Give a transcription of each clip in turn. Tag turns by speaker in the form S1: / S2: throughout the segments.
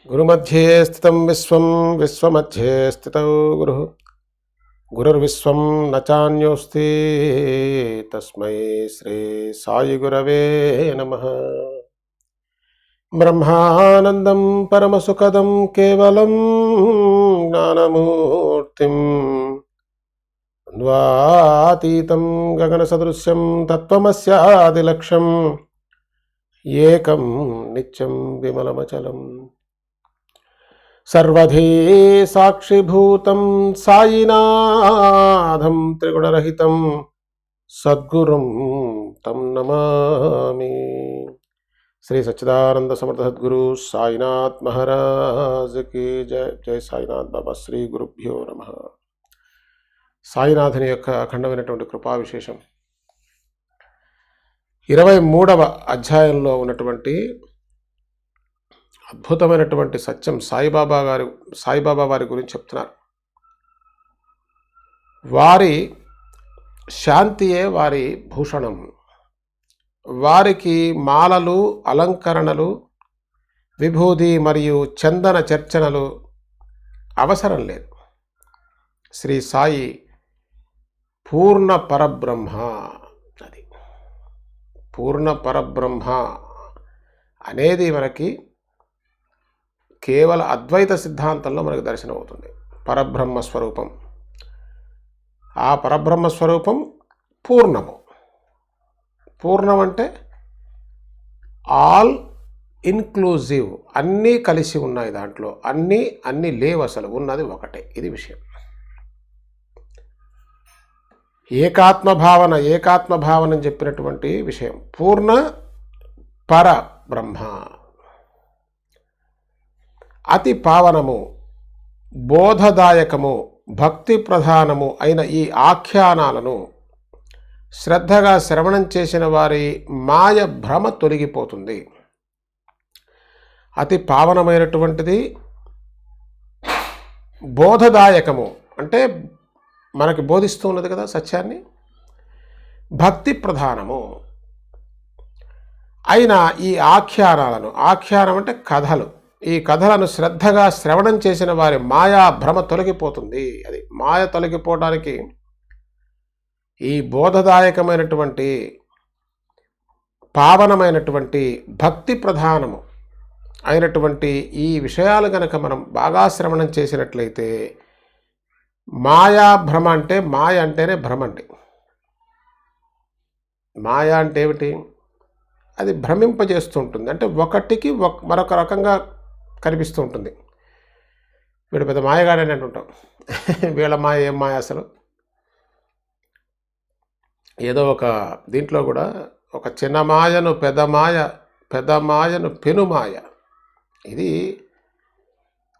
S1: గురుमध्ये స్థితం విశ్వం విశ్వमध्ये స్థితో గురుః గురుర్విశ్వం న చాన్యోస్తి తస్మై శ్రీ సాయి గురవే నమః. బ్రహ్మానందం పరమసుఖదం కేవలం జ్ఞానమూర్తిం ద్వాతీతం గగనసదృశ్యం తత్వమస్యాదిలక్ష్యం ఏకం నిత్యం విమలమచలం సర్వధీ సాక్షిభూతం సాయినాథం త్రిగుణరహితం సద్గురుం తం నమామి. శ్రీ సచ్చిదానంద సమర్థ సద్గురు సాయినాథ్ మహారాజ్ కి జయ. జయ సాయినాథ్ బాబా. శ్రీ గురుభ్యో నమః. సాయినాథుని యొక్క అఖండమైనటువంటి కృపా విశేషం 23వ అధ్యాయంలో ఉన్నటువంటి అద్భుతమైనటువంటి సత్యం సాయిబాబా వారి గురించి చెప్తున్నారు. వారి శాంతియే వారి భూషణం. వారికి మాలలు, అలంకరణలు, విభూది మరియు చందన చర్చనలు అవసరం లేదు. శ్రీ సాయి పూర్ణ పరబ్రహ్మ. అది పూర్ణ పరబ్రహ్మ అనేది మనకి కేవల అద్వైత సిద్ధాంతంలో మనకు దర్శనం అవుతుంది. పరబ్రహ్మ స్వరూపం. ఆ పరబ్రహ్మ స్వరూపం పూర్ణము. పూర్ణం అంటే ఆల్ ఇన్క్లూజివ్. అన్నీ కలిసి ఉన్నాయి దాంట్లో. అన్నీ లేవు, అసలు ఉన్నది ఒకటే. ఇది విషయం. ఏకాత్మ భావన అని చెప్పినటువంటి విషయం. పూర్ణ పర బ్రహ్మ. అతి పావనము, బోధదాయకము, భక్తి ప్రధానము అయిన ఈ ఆఖ్యానాలను శ్రద్ధగా శ్రవణం చేసిన వారి మాయ భ్రమ తొలగిపోతుంది. అతి పావనమైనటువంటిది, బోధదాయకము అంటే మనకి బోధిస్తూ ఉన్నది కదా సత్యాన్ని. భక్తి ప్రధానము అయిన ఈ ఆఖ్యానం అంటే కథలు, ఈ కథలను శ్రద్ధగా శ్రవణం చేసిన వారి మాయా భ్రమ తొలగిపోతుంది. అది మాయ తొలగిపోవడానికి ఈ బోధదాయకమైనటువంటి పావనమైనటువంటి భక్తి ప్రధానము అయినటువంటి ఈ విషయాలు గనక మనం బాగా శ్రవణం చేసినట్లయితే మాయా భ్రమ అంటే, మాయ అంటేనే భ్రమ అండి. మాయ అంటే ఏమిటి? అది భ్రమింపజేస్తూ ఉంటుంది. అంటే ఒకటికి మరొక రకంగా కనిపిస్తూ ఉంటుంది. వీడు పెద్ద మాయగాడని అంటుంటాం. వీళ్ళ మాయ ఏం మాయ అసలు? ఏదో ఒక దీంట్లో కూడా ఒక చిన్న మాయను పెద్ద మాయ, పెద్ద మాయను పెను మాయ. ఇది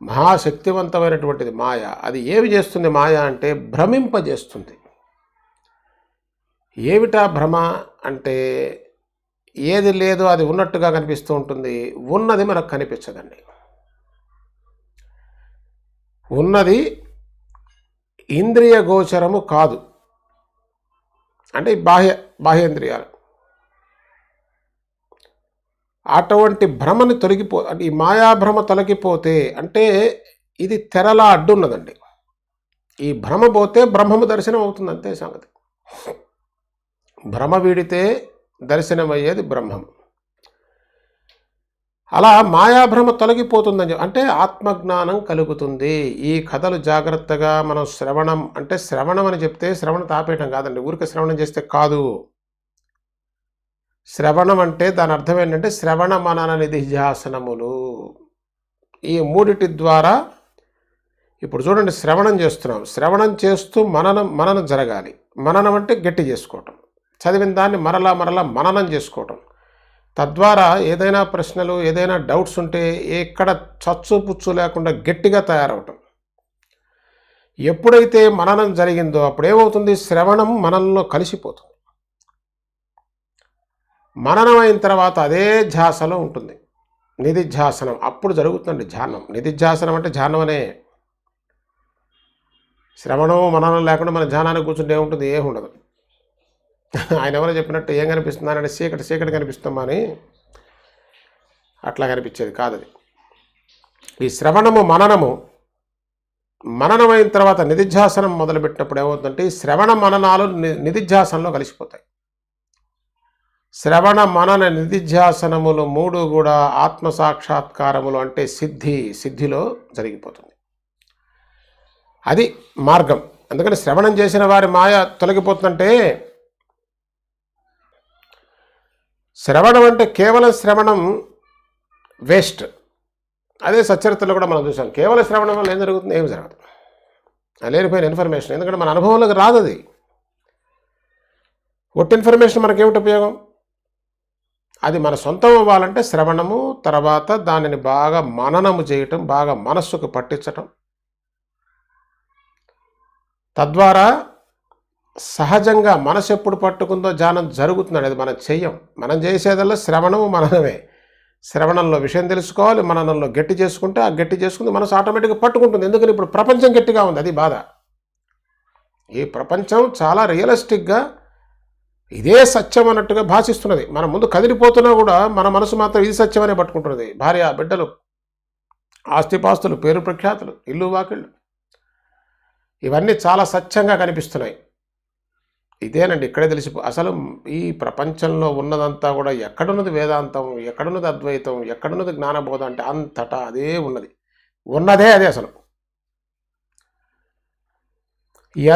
S1: మహాశక్తివంతమైనటువంటిది మాయ. అది ఏమి చేస్తుంది మాయ అంటే భ్రమింపజేస్తుంది. ఏమిటా భ్రమ అంటే ఏది లేదో అది ఉన్నట్టుగా కనిపిస్తూ ఉంటుంది. ఉన్నది మనకు కనిపించదండి. ఉన్నది ఇంద్రియ గోచరము కాదు. అంటే బాహ్యేంద్రియాలు. అటువంటి భ్రమని అంటే ఈ మాయాభ్రమ తొలగిపోతే అంటే ఇది తెరలా అడ్డున్నదండి. ఈ భ్రమ పోతే బ్రహ్మము దర్శనం అవుతుంది, అంతే సంగతి. భ్రమ వీడితే దర్శనమయ్యేది బ్రహ్మము. అలా మాయాభ్రమ తొలగిపోతుందని అంటే ఆత్మజ్ఞానం కలుగుతుంది. ఈ కథలు జాగ్రత్తగా మనం శ్రవణం అని చెప్తే శ్రవణ తాపేయటం కాదండి. ఊరికే శ్రవణం చేస్తే కాదు. శ్రవణం అంటే దాని అర్థం ఏంటంటే శ్రవణ మనన నిధిధ్యాసనములు. ఈ మూడిటి ద్వారా ఇప్పుడు చూడండి, శ్రవణం చేస్తున్నాం. శ్రవణం చేస్తూ మననం జరగాలి. మననం అంటే గట్టి చేసుకోవటం. చదివిన దాన్ని మరలా మననం చేసుకోవటం. తద్వారా ఏదైనా ప్రశ్నలు, ఏదైనా డౌట్స్ ఉంటే ఎక్కడ చచ్చు పుచ్చు లేకుండా గట్టిగా తయారవటం. ఎప్పుడైతే మననం జరిగిందో అప్పుడేమవుతుంది? శ్రవణం మనల్లో కలిసిపోతుంది. మననం అయిన తర్వాత అదే ధ్యాసలో ఉంటుంది. నిధిధ్యాసనం అప్పుడు జరుగుతుంది ధ్యానం. నిధిధ్యాసనం అంటే ధ్యానం అనే. శ్రవణం మననం లేకుండా మన ధ్యానానికి కూర్చుంటే ఏముంటుంది? ఏముండదు. ఆయన ఎవరో చెప్పినట్టు ఏం కనిపిస్తుందంటే చీకటి కనిపిస్తామని అట్లా కనిపించేది కాదు. అది ఈ శ్రవణము మననమైన తర్వాత నిధిధ్యాసనం మొదలుపెట్టినప్పుడు ఏమవుతుందంటే ఈ శ్రవణ మననాలు నిధిధ్యాసనంలో కలిసిపోతాయి. శ్రవణ మనన నిధిధ్యాసనములు 3 కూడా ఆత్మసాక్షాత్కారములు అంటే సిద్ధిలో జరిగిపోతుంది. అది మార్గం. అందుకని శ్రవణం చేసిన వారి మాయ తొలగిపోతుందంటే, శ్రవణం అంటే కేవలం శ్రవణం వేస్ట్. అదే సచ్చరిత్రలో కూడా మనం చూసాం. కేవలం శ్రవణం వల్ల ఏం జరుగుతుంది? ఏమి జరగదు. లేనిపోయిన ఇన్ఫర్మేషన్. ఎందుకంటే మన అనుభవంలోకి రాదు అది. ఒట్టి ఇన్ఫర్మేషన్ మనకేమిటి ఉపయోగం? అది మన సొంతం అవ్వాలంటే శ్రవణము, తర్వాత దానిని బాగా మననము చేయటం, బాగా మనస్సుకు పట్టించటం, తద్వారా సహజంగా మనసు ఎప్పుడు పట్టుకుందో ధ్యానం జరుగుతున్నాడు. అది మనం చెయ్యం. మనం చేసేదల్లా శ్రవణము మననమే. శ్రవణంలో విషయం తెలుసుకోవాలి, మననంలో గట్టి చేసుకుంటే ఆ గట్టి చేసుకుంటే మనసు ఆటోమేటిక్గా పట్టుకుంటుంది. ఎందుకని ఇప్పుడు ప్రపంచం గట్టిగా ఉంది, అది బాధ. ఈ ప్రపంచం చాలా రియలిస్టిక్గా ఇదే సత్యం అన్నట్టుగా భాషిస్తున్నది. మన ముందు కదిలిపోతున్నా కూడా మన మనసు మాత్రం ఇది సత్యమనే పట్టుకుంటున్నది. భార్య, బిడ్డలు, ఆస్తిపాస్తులు, పేరు ప్రఖ్యాతులు, ఇల్లు వాకిళ్ళు, ఇవన్నీ చాలా సత్యంగా కనిపిస్తున్నాయి. ఇదేనండి ఇక్కడే తెలిసిపో. అసలు ఈ ప్రపంచంలో ఉన్నదంతా కూడా ఎక్కడున్నది వేదాంతం, ఎక్కడున్నది అద్వైతం, ఎక్కడున్నది జ్ఞానబోధ అంటే అంతటా అదే ఉన్నదే అదే. అసలు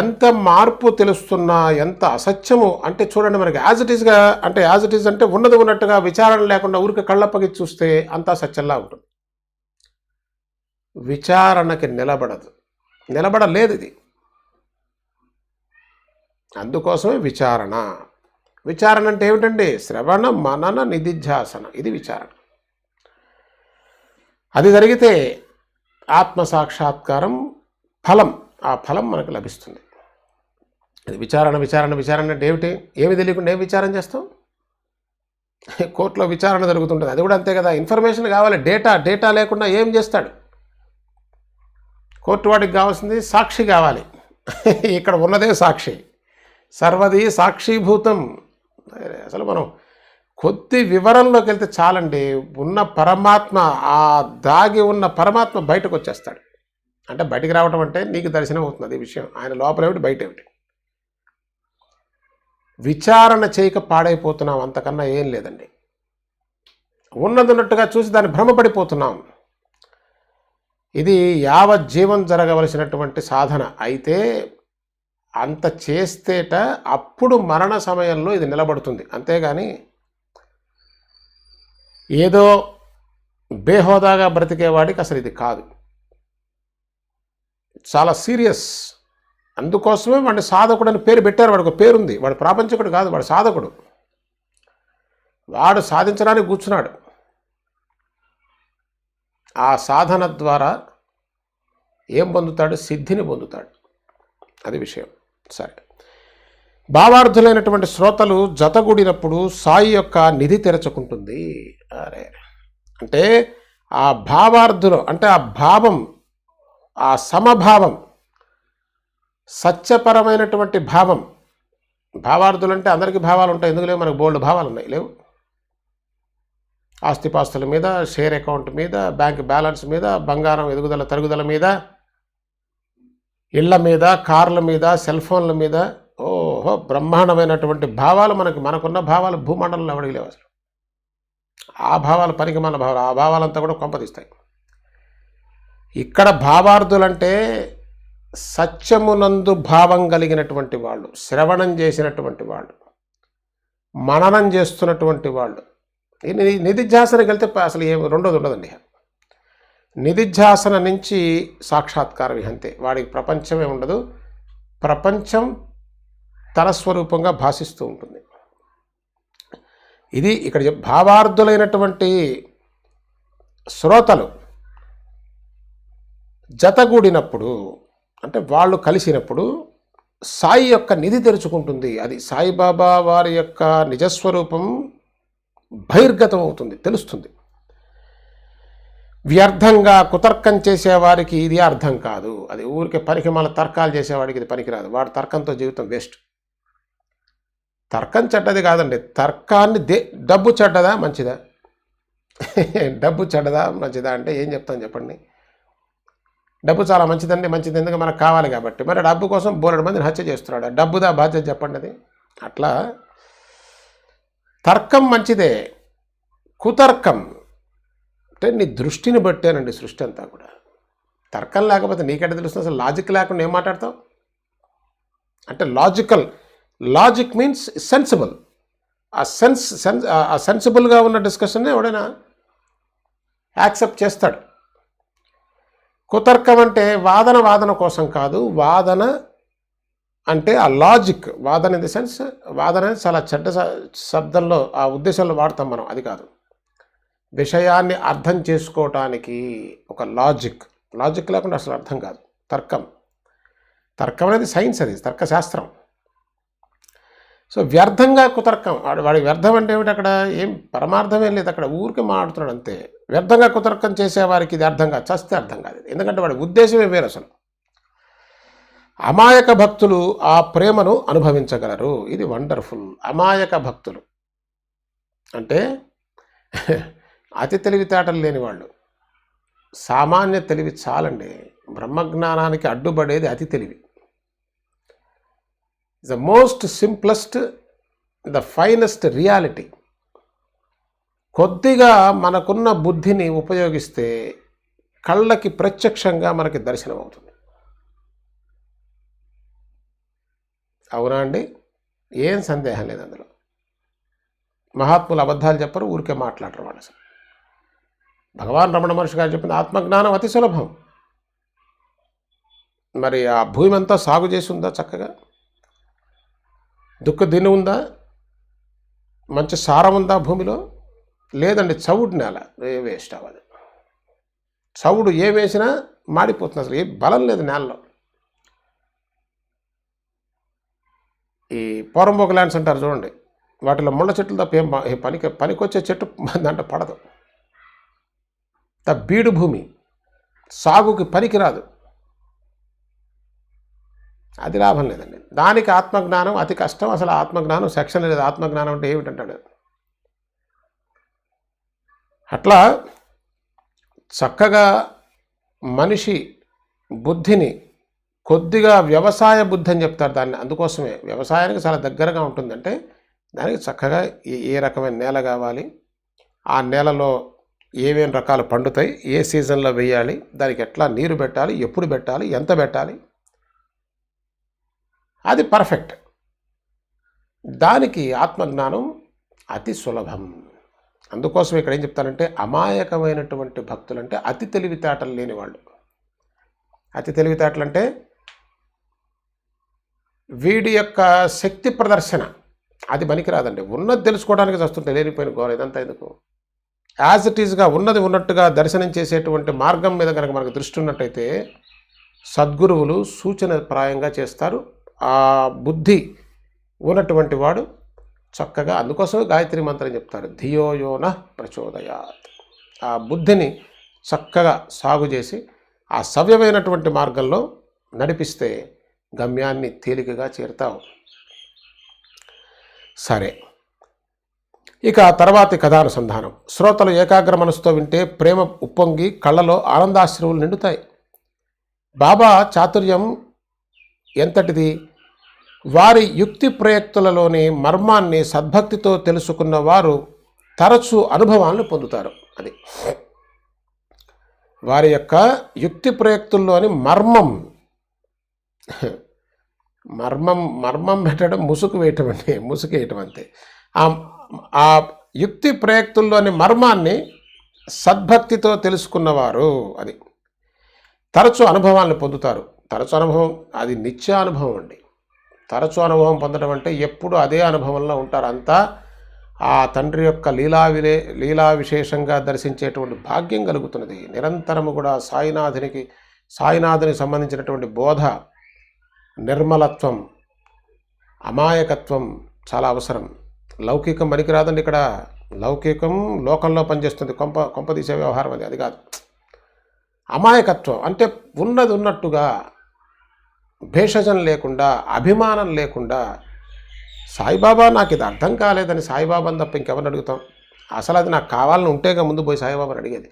S1: ఎంత మార్పు తెలుస్తున్నా, ఎంత అసత్యము అంటే చూడండి, మనకి యాజ్ ఇట్ ఈజ్ అంటే ఉన్నది ఉన్నట్టుగా విచారణ లేకుండా ఊరికి కళ్ళప్పకి చూస్తే అంతా సత్యంలా ఉంటుంది. విచారణకి నిలబడలేదు ఇది. అందుకోసమే విచారణ అంటే ఏమిటండి? శ్రవణ మనన నిధిధ్యాసన, ఇది విచారణ. అది జరిగితే ఆత్మసాక్షాత్కారం ఫలం, ఆ ఫలం మనకు లభిస్తుంది. అది విచారణ అంటే ఏమిటి? ఏమి తెలియకుండా ఏం విచారణ చేస్తాం? కోర్టులో విచారణ జరుగుతుంటుంది, అది కూడా అంతే కదా. ఇన్ఫర్మేషన్ కావాలి, డేటా లేకుండా ఏం చేస్తాడు? కోర్టు వాడికి కావాల్సింది సాక్షి కావాలి. ఇక్కడ ఉన్నదే సాక్షి, సర్వది సాక్షిభూతం. అసలు మనం కొద్ది వివరంలోకి వెళ్తే చాలండి, ఉన్న పరమాత్మ, ఆ దాగి ఉన్న పరమాత్మ బయటకు వచ్చేస్తాడు. అంటే బయటికి రావడం అంటే నీకు దర్శనం అవుతుంది, అది విషయం. ఆయన లోపల ఏమిటి, బయట ఏమిటి. విచారణ చేయక పాడైపోతున్నాం, అంతకన్నా ఏం లేదండి. ఉన్నట్టుగా చూసి దాన్ని భ్రమపడిపోతున్నాం. ఇది యావజ్జీవం జరగవలసినటువంటి సాధన. అయితే అంత చేస్తేట అప్పుడు మరణ సమయంలో ఇది నిలబడుతుంది. అంతేగాని ఏదో బేహోదాగా బ్రతికేవాడికి అసలు ఇది కాదు. చాలా సీరియస్. అందుకోసమే వాడిని సాధకుడు అని పేరు పెట్టారు. వాడికి ఒక పేరుంది. వాడు ప్రాపంచికుడు కాదు, వాడు సాధకుడు. వాడు సాధించడానికి కూర్చున్నాడు. ఆ సాధన ద్వారా ఏం పొందుతాడు? సిద్ధిని పొందుతాడు. అది విషయం. సరే, భావార్థులైనటువంటి శ్రోతలు జతగూడినప్పుడు సాయి యొక్క నిధి తెరచుకుంటుంది. అరే అంటే ఆ భావార్థులు అంటే ఆ భావం, ఆ సమభావం, సత్యపరమైనటువంటి భావం. భావార్థులు అంటే అందరికీ భావాలు ఉంటాయి, ఎందుకు లేవు? మనకు బోల్డ్ భావాలు ఉన్నాయి, లేవు? ఆస్తిపాస్తుల మీద, షేర్ అకౌంట్ మీద, బ్యాంక్ బ్యాలెన్స్ మీద, బంగారం ఎదుగుదల తరుగుదల మీద, ఇళ్ల మీద, కార్ల మీద, సెల్ ఫోన్ల మీద, ఓహో బ్రహ్మాండమైనటువంటి భావాలు మనకున్న భావాలు భూమండలంలో ఎవడికి లేవు అసలు. ఆ భావాలు పనికిమాల భావాలు, ఆ భావాలంతా కూడా కొంపదీస్తాయి. ఇక్కడ భావార్థులంటే సత్యమునందు భావం కలిగినటువంటి వాళ్ళు, శ్రవణం చేసినటువంటి వాళ్ళు, మననం చేస్తున్నటువంటి వాళ్ళు. నిధిధ్యాసనకి వెళ్తే అసలు ఏమి రెండోది ఉండదండి. నిధిధ్యాసన నుంచి సాక్షాత్కారం అంతే. వాడికి ప్రపంచమే ఉండదు, ప్రపంచం తన స్వరూపంగా భాషిస్తూ ఉంటుంది. ఇది ఇక్కడ భావార్థులైనటువంటి శ్రోతలు జతగూడినప్పుడు అంటే వాళ్ళు కలిసినప్పుడు సాయి యొక్క నిధి తెరుచుకుంటుంది. అది సాయిబాబా వారి యొక్క నిజస్వరూపం బహిర్గతం అవుతుంది, తెలుస్తుంది. వ్యర్థంగా కుతర్కం చేసేవారికి ఇది అర్థం కాదు. అది ఊరికే పనికిమాల తర్కాలు చేసేవాడికి ఇది పనికిరాదు. వాడు తర్కంతో జీవితం వేస్ట్. తర్కం చెడ్డది కాదండి. తర్కాన్ని డబ్బు చెడ్డదా మంచిదా? డబ్బు చెడ్డదా మంచిదా అంటే ఏం చెప్తాను చెప్పండి. డబ్బు చాలా మంచిదండి, మంచిది ఎందుకు మనకు కావాలి కాబట్టి. మరి డబ్బు కోసం బోలెడు మందిని హత్య చేస్తున్నాడు. డబ్బుదా బాధ్యత చెప్పండి అది. అట్లా తర్కం మంచిదే, కుతర్కం అంటే నీ దృష్టిని బట్టేనండి సృష్టి అంతా కూడా. తర్కం లేకపోతే నీకెట తెలుస్తుంది? అసలు లాజిక్ లేకుండా ఏం మాట్లాడతావు? అంటే లాజిక్ మీన్స్ సెన్సిబుల్. ఆ సెన్సిబుల్గా ఉన్న డిస్కషన్ ఎవడైనా యాక్సెప్ట్ చేస్తాడు. కుతర్కం అంటే వాదన కోసం కాదు. వాదన అంటే ఆ లాజిక్, వాదన ఇన్ ది సెన్స్, వాదన అనేది చాలా చెడ్డ శబ్దంలో ఆ ఉద్దేశంలో వాడతాం మనం, అది కాదు. విషయాన్ని అర్థం చేసుకోవటానికి ఒక లాజిక్ లేకుండా అసలు అర్థం కాదు తర్కం అనేది సైన్స్, అది తర్కశాస్త్రం. సో వ్యర్థంగా కుతర్కం, వాడి వ్యర్థం అంటే ఏమిటి? అక్కడ ఏం పరమార్థమేం లేదు, అక్కడ ఊరికి మాట్లాడుతున్నాడు అంతే. వ్యర్థంగా కుతర్కం చేసేవారికి ఇది అర్థం కాదు, చస్తే అర్థం కాదు. ఎందుకంటే వాడి ఉద్దేశమే వేరు అసలు. అమాయక భక్తులు ఆ ప్రేమను అనుభవించగలరు. ఇది వండర్ఫుల్. అమాయక భక్తులు అంటే అతి తెలివితేటలు లేని వాళ్ళు. సామాన్య తెలివి చాలండి. బ్రహ్మజ్ఞానానికి అడ్డుపడేది అతి తెలివి. The most simplest, the finest reality. కొద్దిగా మనకున్న బుద్ధిని ఉపయోగిస్తే కళ్ళకి ప్రత్యక్షంగా మనకి దర్శనం అవుతుంది. అవునా అండి? ఏం సందేహం లేదు అందులో. మహాత్ములు అబద్ధాలు చెప్పరు, ఊరికే మాట్లాడరు వాళ్ళు. అసలు భగవాన్ రమణ మహర్షి గారు చెప్పింది ఆత్మజ్ఞానం అతి సులభం. మరి ఆ భూమి అంతా సాగు చేసి ఉందా చక్కగా? దుక్కు దిన్ను ఉందా? మంచి సారం ఉందా భూమిలో? లేదండి, చవుడు నేల, వేస్ట్ అవ్వదు. చవుడు ఏం వేసినా మాడిపోతుంది, అసలు ఏ బలం లేదు నేలలో. ఈ పోరంబోక ల్యాండ్స్ అంటారు చూడండి, వాటిలో ముళ్ళ చెట్లు తప్ప ఏం పనికొచ్చే చెట్టు దాంట్లో పడదు. బీడు భూమి, సాగుకి పనికిరాదు, అది లాభం లేదండి. దానికి ఆత్మజ్ఞానం అతి కష్టం. అసలు ఆత్మజ్ఞానం సెక్షన్ లేదు. ఆత్మజ్ఞానం అంటే ఏమిటంటాడు. అట్లా చక్కగా మనిషి బుద్ధిని కొద్దిగా వ్యవసాయ బుద్ధి అని చెప్తారు దాన్ని. అందుకోసమే వ్యవసాయానికి చాలా దగ్గరగా ఉంటుందంటే దానికి చక్కగా ఏ రకమైన నేల కావాలి, ఆ నేలలో ఏమేం రకాలు పండుతాయి, ఏ సీజన్లో వేయాలి, దానికి ఎట్లా నీరు పెట్టాలి, ఎప్పుడు పెట్టాలి, ఎంత పెట్టాలి, అది పర్ఫెక్ట్. దానికి ఆత్మజ్ఞానం అతి సులభం. అందుకోసం ఇక్కడ ఏం చెప్తానంటే అమాయకమైనటువంటి భక్తులు అంటే అతి తెలివితేటలు లేని వాళ్ళు. అతి తెలివితేటలు అంటే వీడి యొక్క శక్తి ప్రదర్శన అది పనికిరాదండి. ఉన్నది తెలుసుకోవడానికి వస్తుంటే లేనిపోయిన గోర ఇదంతా ఎందుకు? యాజ్ ఇట్ ఈజ్గా ఉన్నది ఉన్నట్టుగా దర్శనం చేసేటువంటి మార్గం మీద కనుక మనకు దృష్టి ఉన్నట్టయితే సద్గురువులు సూచన ప్రాయంగా చేస్తారు. ఆ బుద్ధి ఉన్నటువంటి వాడు చక్కగా, అందుకోసమే గాయత్రి మంత్రం చెప్తారు, ధియో యో నః ప్రచోదయాత్. ఆ బుద్ధిని చక్కగా సాగు చేసి ఆ సవ్యమైనటువంటి మార్గంలో నడిపిస్తే గమ్యాన్ని తేలికగా చేరుతావు. సరే, ఇక తర్వాతి కథానుసంధానం. శ్రోతలు ఏకాగ్ర మనసుతో వింటే ప్రేమ ఉప్పొంగి కళ్ళలో ఆనందాశ్రువులు నిండుతాయి. బాబా చాతుర్యం ఎంతటిది! వారి యుక్తి ప్రయుక్తులలోని మర్మాన్ని సద్భక్తితో తెలుసుకున్న వారు తరచూ అనుభవాలను పొందుతారు. అది వారి యొక్క యుక్తి ప్రయుక్తుల్లోని మర్మం పెట్టడం, ముసుకేయటం అంతే. ఆ యుక్తి ప్రయుక్తుల్లోని మర్మాన్ని సద్భక్తితో తెలుసుకున్నవారు అది తరచూ అనుభవాలను పొందుతారు. తరచు అనుభవం అది నిత్యానుభవం అండి. తరచు అనుభవం పొందడం అంటే ఎప్పుడు అదే అనుభవంలో ఉంటారు. అంతా ఆ తండ్రి యొక్క లీలా విశేషంగా దర్శించేటువంటి భాగ్యం కలుగుతున్నది. నిరంతరము కూడా సాయినాథునికి సంబంధించినటువంటి బోధ, నిర్మలత్వం, అమాయకత్వం చాలా అవసరం. లౌకికం పనికిరాదండి. ఇక్కడ లౌకికం లోకంలో పనిచేస్తుంది, కొంపదీసే వ్యవహారం అది కాదు. అమాయకత్వం అంటే ఉన్నది ఉన్నట్టుగా, భేషజం లేకుండా, అభిమానం లేకుండా, సాయిబాబా నాకు ఇది అర్థం కాలేదని సాయిబాబాని తప్ప ఇంకెవరిని అడుగుతాం? అసలు అది నాకు కావాలని ఉంటేగా ముందు పోయి సాయిబాబాని అడిగేది.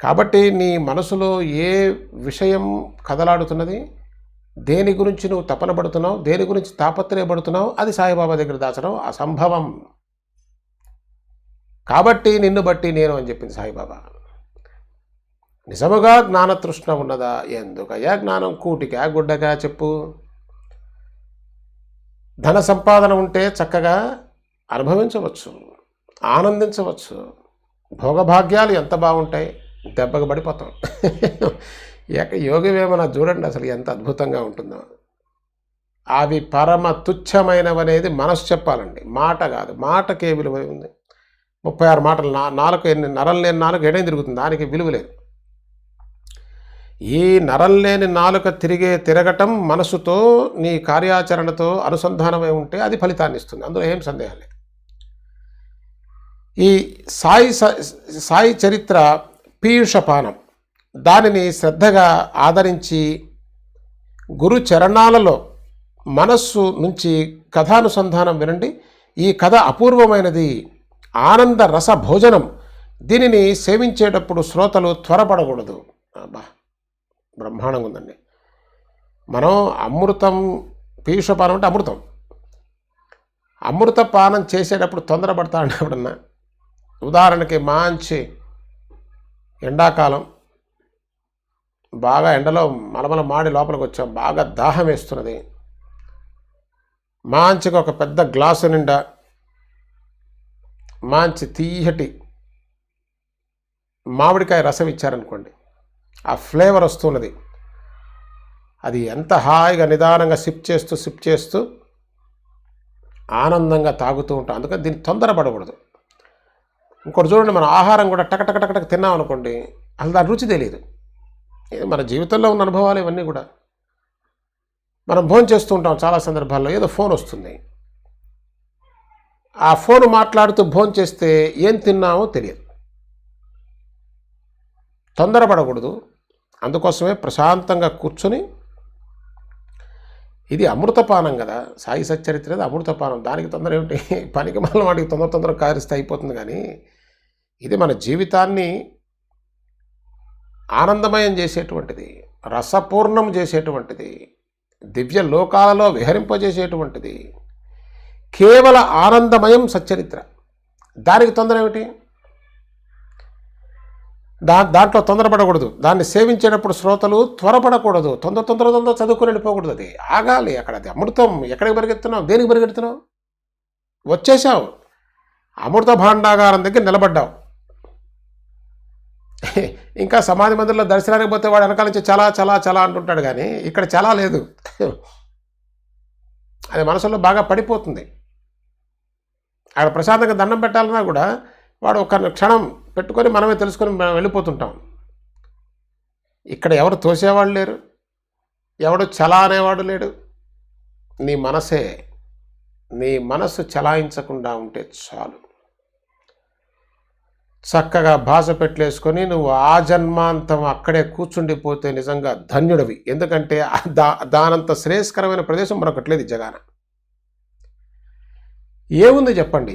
S1: కాబట్టి నీ మనసులో ఏ విషయం కదలాడుతున్నది, దేని గురించి నువ్వు తపన పడుతున్నావు, దేని గురించి తాపత్రయపడుతున్నావు, అది సాయిబాబా దగ్గర దాచడం అసంభవం. కాబట్టి నిన్ను బట్టి నేను అని చెప్పింది సాయిబాబా. నిజముగా జ్ఞానతృష్ణ ఉన్నదా? ఎందుకయ్యా జ్ఞానం కూటికా గుడ్డగా చెప్పు. ధన సంపాదన ఉంటే చక్కగా అనుభవించవచ్చు, ఆనందించవచ్చు. భోగభాగ్యాలు ఎంత బాగుంటాయి, దెబ్బకు పడిపోతాం. యోగి వేమన చూడండి అసలు ఎంత అద్భుతంగా ఉంటుందో. అవి పరమ తుచ్చమైనవనేది మనసు చెప్పాలండి, మాట కాదు. మాటకే విలువ ఉంది. 36 మాటలు నాలుగు ఎన్ని నరం లేని నాలుగు ఎడేం తిరుగుతుంది, దానికి విలువ లేదు. ఈ నరం లేని నాలుక తిరగటం మనసుతో నీ కార్యాచరణతో అనుసంధానమై ఉంటే అది ఫలితాన్ని ఇస్తుంది, అందులో ఏం సందేహం లేదు. ఈ సాయి చరిత్ర పీయూషపానం, దానిని శ్రద్ధగా ఆదరించి గురు చరణాలలో మనస్సు నుంచి కథానుసంధానం వినండి. ఈ కథ అపూర్వమైనది, ఆనంద రస భోజనం. దీనిని సేవించేటప్పుడు శ్రోతలు త్వరపడకూడదు. అబ్బా బ్రహ్మాండంగా ఉందండి. మనం అమృతం, పీయూషపానం అంటే అమృతం. అమృతపానం చేసేటప్పుడు తొందరపడతా అంటే ఎప్పుడన్నా, ఉదాహరణకి మంచి ఎండాకాలం, బాగా ఎండలో మలమల మాడి లోపలికి వచ్చాం, బాగా దాహం వేస్తున్నది, మంచిగా ఒక పెద్ద గ్లాసు నిండా మంచి తీయటి మామిడికాయ రసం ఇచ్చారనుకోండి, ఆ ఫ్లేవర్ వస్తున్నది, అది ఎంత హాయిగా నిదానంగా సిప్ చేస్తూ ఆనందంగా తాగుతూ ఉంటాం. అందుకని దీన్ని తొందరపడకూడదు. ఇంకోటి చూడండి, మన ఆహారం కూడా టక తిన్నాం అనుకోండి, అసలు దాని రుచి తెలియదు. ఇది మన జీవితంలో ఉన్న అనుభవాలు ఇవన్నీ కూడా. మనం భోజనం చేస్తూ ఉంటాం, చాలా సందర్భాల్లో ఏదో ఫోన్ వస్తుంది, ఆ ఫోన్ మాట్లాడుతూ భోజనం చేస్తే ఏం తిన్నామో తెలియదు. తొందరపడకూడదు. అందుకోసమే ప్రశాంతంగా కూర్చొని, ఇది అమృతపానం కదా, సాయి సచ్చరిత్ర అది అమృతపానం. దానికి తొందర ఏమిటి, పనికి మళ్ళీ వాటికి తొందర కారిస్తే అయిపోతుంది. కానీ ఇది మన జీవితాన్ని ఆనందమయం చేసేటువంటిది, రసపూర్ణం చేసేటువంటిది, దివ్య లోకాలలో విహరింపజేసేటువంటిది, కేవల ఆనందమయం సచ్చరిత్ర. దానికి తొందర ఏమిటి, దాంట్లో తొందరపడకూడదు. దాన్ని సేవించేటప్పుడు శ్రోతలు త్వరపడకూడదు, తొందర చదువుకొని వెళ్ళిపోకూడదు. అది ఆగాలి. అక్కడ అది అమృతం. ఎక్కడికి పరిగెత్తున్నావు, దేనికి పరిగెడుతున్నావు? వచ్చేసావు, అమృత భాండాగారం దగ్గర నిలబడ్డావు. ఇంకా సమాధి మందిరంలో దర్శనానికి పోతే వాడు వెనకాల నుంచి చాలా అంటుంటాడు, కానీ ఇక్కడ చాలా లేదు. అది మనసులో బాగా పడిపోతుంది. అక్కడ ప్రశాంతంగా దండం పెట్టాలన్నా కూడా వాడు ఒక క్షణం పెట్టుకొని మనమే తెలుసుకొని మనం వెళ్ళిపోతుంటాం. ఇక్కడ ఎవరు తోసేవాళ్ళు లేరు, ఎవడు చలా అనేవాడు లేడు. నీ మనసే, నీ మనసు చలాయించకుండా ఉంటే చాలు. చక్కగా భాష పెట్టలేసుకొని నువ్వు ఆ జన్మాంతం అక్కడే కూర్చుండిపోతే నిజంగా ధన్యుడివి. ఎందుకంటే దానంత శ్రేయస్కరమైన ప్రదేశం మరొకట్లేదు ఈ జగాన. ఏముంది చెప్పండి,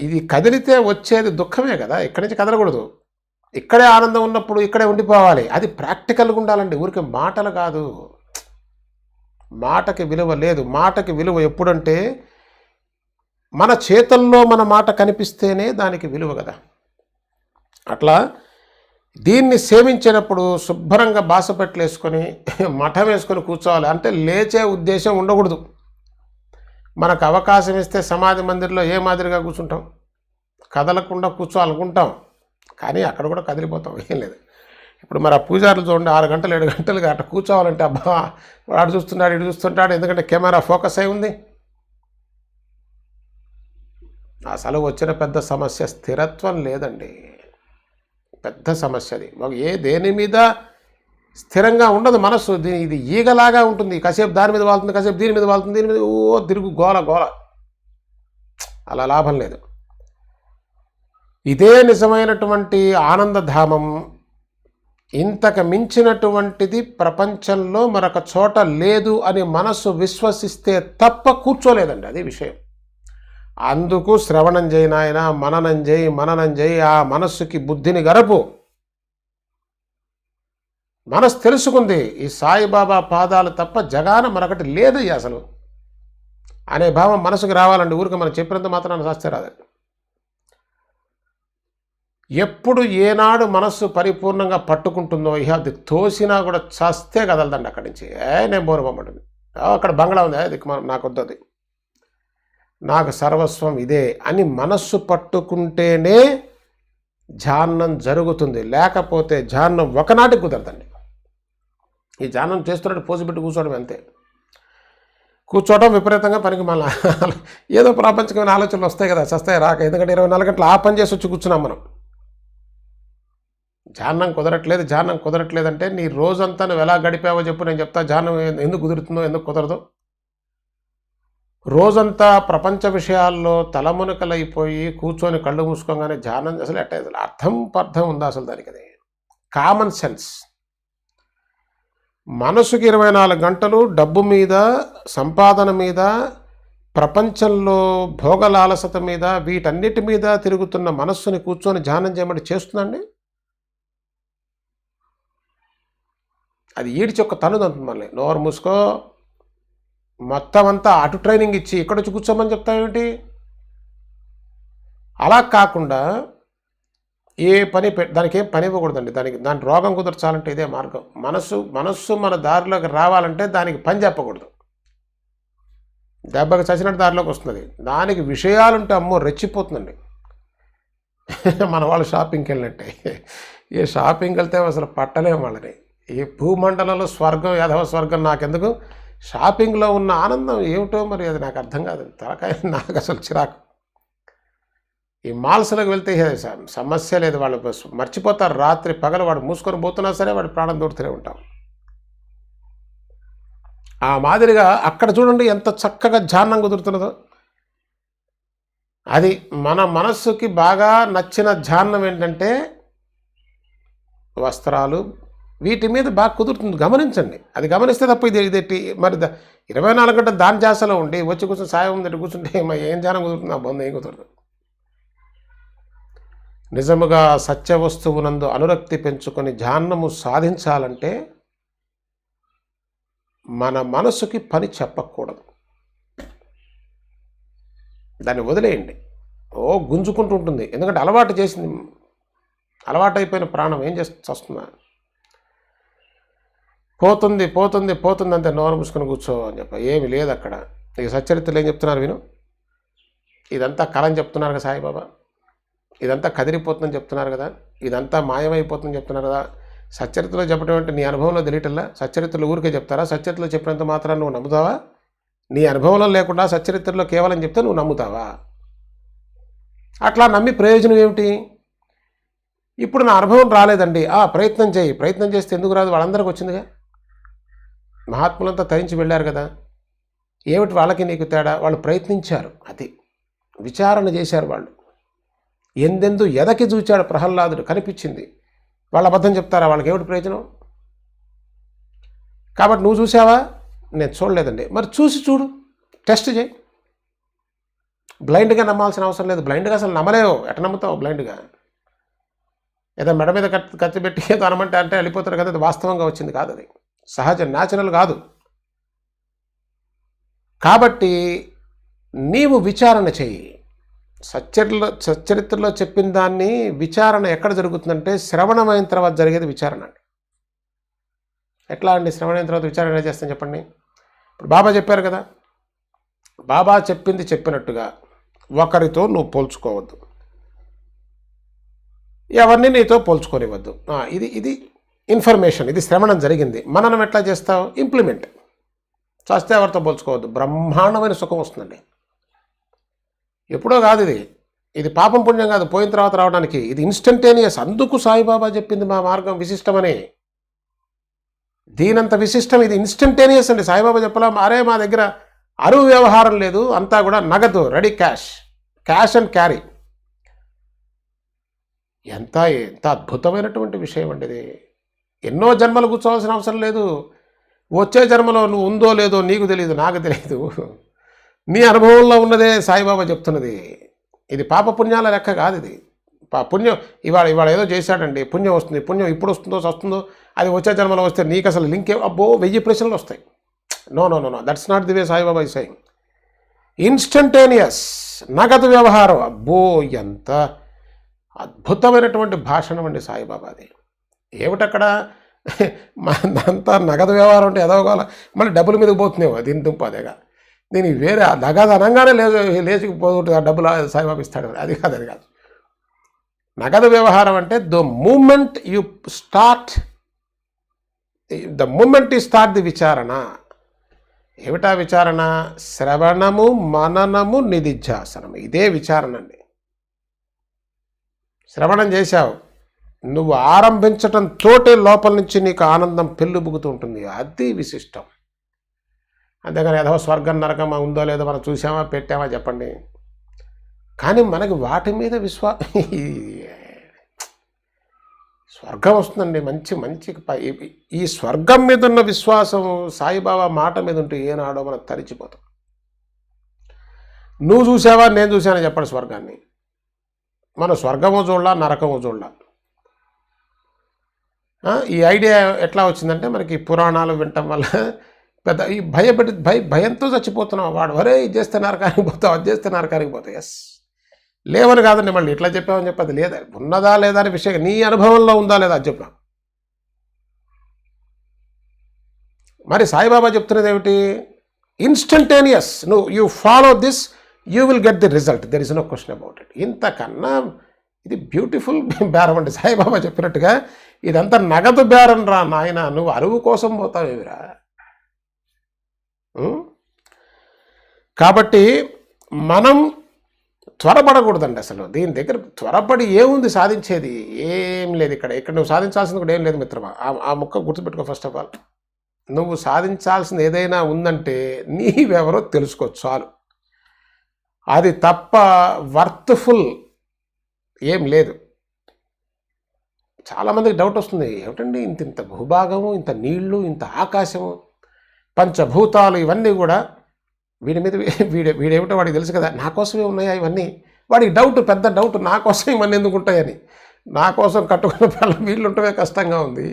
S1: ఇది కదిలితే వచ్చేది దుఃఖమే కదా. ఇక్కడి నుంచి కదలకూడదు. ఇక్కడే ఆనందం ఉన్నప్పుడు ఇక్కడే ఉండిపోవాలి. అది ప్రాక్టికల్గా ఉండాలండి, ఊరికే మాటలు కాదు. మాటకి విలువ లేదు. మాటకి విలువ ఎప్పుడంటే మన చేతుల్లో మన మాట కనిపిస్తేనే దానికి విలువ కదా. అట్లా దీన్ని సేవించేటప్పుడు శుభ్రంగా బాస పెట్టలేసుకొని మఠం వేసుకొని కూర్చోవాలి. అంటే లేచే ఉద్దేశం ఉండకూడదు. మనకు అవకాశం ఇస్తే సమాధి మందిర్లో ఏ మాదిరిగా కూర్చుంటాం, కదలకుండా కూర్చోాలనుకుంటాం, కానీ అక్కడ కూడా కదిలిపోతాం. ఏం లేదు. ఇప్పుడు మరి ఆ పూజారులు చూడండి, 6 గంటలు 7 గంటలుగా అట్లా కూర్చోవాలంటే అబ్బా వాడు చూస్తున్నాడు, ఇటు చూస్తుంటాడు. ఎందుకంటే కెమెరా ఫోకస్ అయి ఉంది. అసలు వచ్చిన పెద్ద సమస్య స్థిరత్వం లేదండి. పెద్ద సమస్య అది. దేని మీద స్థిరంగా ఉండదు మనసు. ఇది ఈగలాగా ఉంటుంది. కాసేపు దాని మీద వాళ్తుంది, కాసేపు దీని మీద వాళ్తుంది, దీని మీద తిరుగు గోల. అలా లాభం లేదు. ఇదే నిజమైనటువంటి ఆనందధామం. ఇంతకు మించినటువంటిది ప్రపంచంలో మరొక చోట లేదు అని మనసు విశ్వసిస్తే తప్ప కూర్చోలేదండి. అదే విషయం. అందుకు శ్రవణం చేయి నాయన, మననం చేయి. ఆ మనస్సుకి బుద్ధిని గరపు. మనసు తెలుసుకుంది ఈ సాయిబాబా పాదాలు తప్ప జగాన మరొకటి లేదు అసలు అనే భావం మనసుకు రావాలండి. ఊరికి మనం చెప్పినంత మాత్రాన శాస్త్రం రాదండి. ఎప్పుడు ఏనాడు మనస్సు పరిపూర్ణంగా పట్టుకుంటుందో ఇహ అది తోసినా కూడా చస్తే కదలదండి అక్కడి నుంచి. నేను బోరు పొమ్మంటుంది, అక్కడ బంగ్లా ఉంది, దిక్కు నాకు వద్దది, నాకు సర్వస్వం ఇదే అని మనస్సు పట్టుకుంటేనే ధ్యానం జరుగుతుంది. లేకపోతే ధ్యానం ఒకనాటికి కుదరదండి. ఈ ధ్యానం చేస్తున్నట్టు పోసిపెట్టి కూర్చోవడం అంతే. కూర్చోవడం విపరీతంగా పనికి మళ్ళీ ఏదో ప్రాపంచికమైన ఆలోచనలు వస్తాయి కదా, చస్తాయి రాక. ఎందుకంటే 24 గంటలు ఆ పని చేసి వచ్చి కూర్చున్నాం మనం. ధ్యానం కుదరట్లేదంటే నీ రోజంతా నువ్వు ఎలా గడిపావో చెప్పు, నేను చెప్తా. ధ్యానం ఎందుకు కుదురుతుందో ఎందుకు కుదరదో. రోజంతా ప్రపంచ విషయాల్లో తలమునకలైపోయి కూర్చొని కళ్ళు మూసుకోగానే ధ్యానం అసలు అర్థం ఉందా అసలు దానికి? అది కామన్ సెన్స్. మనసుకి 24 గంటలు డబ్బు మీద, సంపాదన మీద, ప్రపంచంలో భోగలాలసత మీద, వీటన్నిటి మీద తిరుగుతున్న మనస్సుని కూర్చొని ధ్యానం చేయమంటే చేస్తుందండి? అది ఈడ్చి ఒక తనుదంటుంది మళ్ళీ. నోరు మూసుకో, మొత్తం అంతా అటు ట్రైనింగ్ ఇచ్చి ఇక్కడ వచ్చి కూర్చోమని చెప్తావేంటి? అలా కాకుండా ఏ పని దానికి ఏం పని ఇవ్వకూడదండి. దాని రోగం కుదర్చాలంటే ఇదే మార్గం. మనస్సు మన దారిలోకి రావాలంటే దానికి పని చెప్పకూడదు. దెబ్బకి చచ్చినట్టు దారిలోకి వస్తుంది. దానికి విషయాలుంటే అమ్మో రెచ్చిపోతుందండి. మన వాళ్ళు షాపింగ్కి వెళ్ళినట్టే. ఏ షాపింగ్కి వెళ్తే అసలు పట్టలేము వాళ్ళని. ఈ భూమండలంలో స్వర్గం, యాదవ స్వర్గం నాకెందుకు? షాపింగ్లో ఉన్న ఆనందం ఏమిటో మరి అది నాకు అర్థం కాదు. తలకాయ నాకు అసలు చిరాకు. ఈ మాల్స్లోకి వెళ్తే సమస్య లేదు, వాళ్ళు మర్చిపోతారు. రాత్రి పగలు వాడు మూసుకొని పోతున్నా సరే వాడి ప్రాణం దూడుతూనే ఉంటాం. ఆ మాదిరిగా అక్కడ చూడండి ఎంత చక్కగా ధ్యానం కుదురుతున్నదో. అది మన మనస్సుకి బాగా నచ్చిన ధ్యానం ఏంటంటే వస్త్రాలు, వీటి మీద బాగా కుదురుతుంది. గమనించండి, అది గమనిస్తే తప్ప ఇది మరి 24 గంటలు దాని ధ్యాసలో ఉండి వచ్చి కూర్చొని సాయం దగ్గర కూర్చుంటే ఏం ధ్యానం కుదురుతుంది? ఆ బంధం ఏం కుదరదు. నిజముగా సత్య వస్తువునందు అనురక్తి పెంచుకొని ధ్యానము సాధించాలంటే మన మనసుకి పని చెప్పకూడదు. దాన్ని వదిలేయండి. గుంజుకుంటూ ఉంటుంది. ఎందుకంటే అలవాటు చేసింది, అలవాటు అయిపోయిన ప్రాణం ఏం చేస్తుందా? పోతుంది అంతే. నోరు మూసుకొని కూర్చో అని ఏమి లేదు అక్కడ. ఇక సచ్చరిత్రలు ఏం చెప్తున్నారు విను. ఇదంతా కలని చెప్తున్నారు కదా సాయిబాబా, ఇదంతా కదిలిపోతుందని చెప్తున్నారు కదా, ఇదంతా మాయమైపోతుందని చెప్తున్నారు కదా. సచ్చరిత్రలో చెప్పడం అంటే నీ అనుభవంలో తెలియటల్లా. సచ్చరిత్రలు ఊరికే చెప్తారా? సచ్చరిత్రలో చెప్పినంత మాత్రాన్ని నువ్వు నమ్ముతావా? నీ అనుభవంలో లేకుండా సచ్చరిత్రలో కేవలం చెప్తే నువ్వు నమ్ముతావా? అట్లా నమ్మి ప్రయోజనం ఏమిటి? ఇప్పుడు నా అనుభవం రాలేదండి, ప్రయత్నం చేయి. ప్రయత్నం చేస్తే ఎందుకు రాదు? వాళ్ళందరికీ వచ్చిందిగా. మహాత్ములంతా తరించి వెళ్ళారు కదా. ఏమిటి వాళ్ళకి నీకు తేడా? వాళ్ళు ప్రయత్నించారు, అది విచారణ చేశారు. వాళ్ళు ఎందెందు ఎదకి చూచాడు ప్రహ్లాదుడు, కనిపించింది. వాళ్ళు అబద్ధం చెప్తారా? వాళ్ళకి ఏమిటి ప్రయోజనం? కాబట్టి నువ్వు చూసావా? నేను చూడలేదండి. మరి చూసి చూడు, టెస్ట్ చేయి. బ్లైండ్గా నమ్మాల్సిన అవసరం లేదు. బ్లైండ్గా అసలు నమ్మలేవు. ఎట్లా నమ్ముతావు బ్లైండ్గా? ఏదో మెడ మీద కత్తి పెట్టి ఏదో అనమంటే అంటే వెళ్ళిపోతారు కదా. అది వాస్తవంగా వచ్చింది కాదు, అది సహజం, న్యాచురల్ కాదు. కాబట్టి నీవు విచారణ చెయ్యి. సచ్చరిత్రలో చెప్పిన దాన్ని విచారణ ఎక్కడ జరుగుతుందంటే శ్రవణమైన తర్వాత జరిగేది విచారణ అండి. ఎట్లా అండి శ్రవణమైన తర్వాత విచారణ ఎలా చేస్తాను చెప్పండి? ఇప్పుడు బాబా చెప్పారు కదా, బాబా చెప్పింది చెప్పినట్టుగా ఒకరితో నువ్వు పోల్చుకోవద్దు, ఎవరిని నీతో పోల్చుకోనివ్వద్దు. ఇది ఇన్ఫర్మేషన్, ఇది శ్రవణం జరిగింది. మననం ఎట్లా చేస్తావు? ఇంప్లిమెంట్ చేస్తే ఎవరితో పోల్చుకోవద్దు. బ్రహ్మాండమైన సుఖం వస్తుందండి. ఎప్పుడో కాదు ఇది పాపం పుణ్యం కాదు, పోయిన తర్వాత రావడానికి. ఇది ఇన్స్టంటేనియస్. అందుకు సాయిబాబా చెప్పింది మా మార్గం విశిష్టమని. దీనంత విశిష్టం ఇది ఇన్స్టంటేనియస్ అండి. సాయిబాబా చెప్పలా అరే మా దగ్గర అరువు వ్యవహారం లేదు, అంతా కూడా నగదు, రెడీ క్యాష్ అండ్ క్యారీ. ఎంత అద్భుతమైనటువంటి విషయం అండి ఇది. ఎన్నో జన్మలు కూర్చోవాల్సిన అవసరం లేదు. వచ్చే జన్మలో నువ్వు ఉందో లేదో నీకు తెలియదు, నాకు తెలియదు. నీ అనుభవంలో ఉన్నదే సాయిబాబా చెప్తున్నది. ఇది పాపపుణ్యాల లెక్క కాదు. ఇది పుణ్యం ఇవాళ ఏదో చేశాడండి, పుణ్యం వస్తుంది. పుణ్యం ఇప్పుడు వస్తుందో అది వచ్చే జన్మలో వస్తే నీకు అసలు లింక్ అబ్బో 1000 ప్రశ్నలు వస్తాయి. No no no no, that's not the way Saibaba ఈ సెయింగ్. ఇన్స్టంటేనియస్ నగదు వ్యవహారం. అబ్బో ఎంత అద్భుతమైనటువంటి భాషణం అండి సాయిబాబాది. ఏమిటక్కడ అంతా నగదు వ్యవహారం అంటే ఎదవగల మళ్ళీ డబ్బుల మీదకి పోతున్నావు. దీని దుంప అదేగా. దీనికి వేరే నగదు అనగానే లేచిపోతుంది, ఆ డబ్బులు సాయిబాబా ఇస్తాడు. అది కాదు. నగదు వ్యవహారం అంటే the moment you start the విచారణ. ఏమిటా విచారణ? శ్రవణము, మననము, నిధిధ్యాసనము. ఇదే విచారణ అండి. శ్రవణం చేశావు, నువ్వు ఆరంభించటం తోటే లోపల నుంచి నీకు ఆనందం పెళ్ళుబుగుతూ ఉంటుంది. అది విశిష్టం. అంతేగాని ఏదో స్వర్గం నరకం ఉందో లేదో మనం చూసామా పెట్టామా చెప్పండి. కానీ మనకి వాటి మీద స్వర్గం వస్తుందండి. మంచి ఈ స్వర్గం మీద ఉన్న విశ్వాసం సాయిబాబా మాట మీద ఉంటే ఏనాడో మనం తరిచిపోతాం. నువ్వు చూసావా నేను చూసానని చెప్పండి స్వర్గాన్ని. మన స్వర్గము చూడలా, నరకము చూడలా. ఈ ఐడియా ఎట్లా వచ్చిందంటే మనకి పురాణాలు వినటం వల్ల పెద్ద ఈ భయంతో చచ్చిపోతున్నాం. వాడు వరే ఇది చేస్తే నరకానికి పోతావు, అది చేస్తే నరకానికి పోతావు. ఎస్ లేవని కాదండి, మళ్ళీ ఇట్లా చెప్పామని చెప్పి అది లేదా, ఉన్నదా లేదా అనే విషయం నీ అనుభవంలో ఉందా లేదా అది చెప్పాం. మరి సాయిబాబా చెప్తున్నది ఏమిటి? Instantaneous. You follow this, you will get the result, there is no question about it. ఇంతకన్నా ఇది బ్యూటిఫుల్ బేరం అండి. సాయిబాబా చెప్పినట్టుగా ఇదంతా నగదు బేరం రా నాయన, నువ్వు అరువు కోసం పోతావేమిరా. కాబట్టి మనం త్వరపడకూడదండి. అసలు దీని దగ్గర త్వరపడి ఏముంది సాధించేది? ఏం లేదు. ఇక్కడ నువ్వు సాధించాల్సింది కూడా ఏం లేదు మిత్రమా. ఆ ముక్క గుర్తుపెట్టుకో. ఫస్ట్ ఆఫ్ ఆల్ నువ్వు సాధించాల్సింది ఏదైనా ఉందంటే నీవెవరో తెలుసుకో చాలు. అది తప్ప వర్త్ఫుల్ ఏం లేదు. చాలామందికి డౌట్ వస్తుంది, ఏమిటండి ఇంత భూభాగము, ఇంత నీళ్లు, ఇంత ఆకాశము, పంచభూతాలు, ఇవన్నీ కూడా వీడి మీద వీడేమిటో వాడికి తెలుసు కదా, నా కోసమే ఉన్నాయా ఇవన్నీ. వాడికి డౌట్, పెద్ద డౌట్, నా కోసం ఇవన్నీ ఎందుకు ఉంటాయని. నా కోసం కట్టుకున్న పిల్లలు వీళ్ళు ఉంటమే కష్టంగా ఉంది.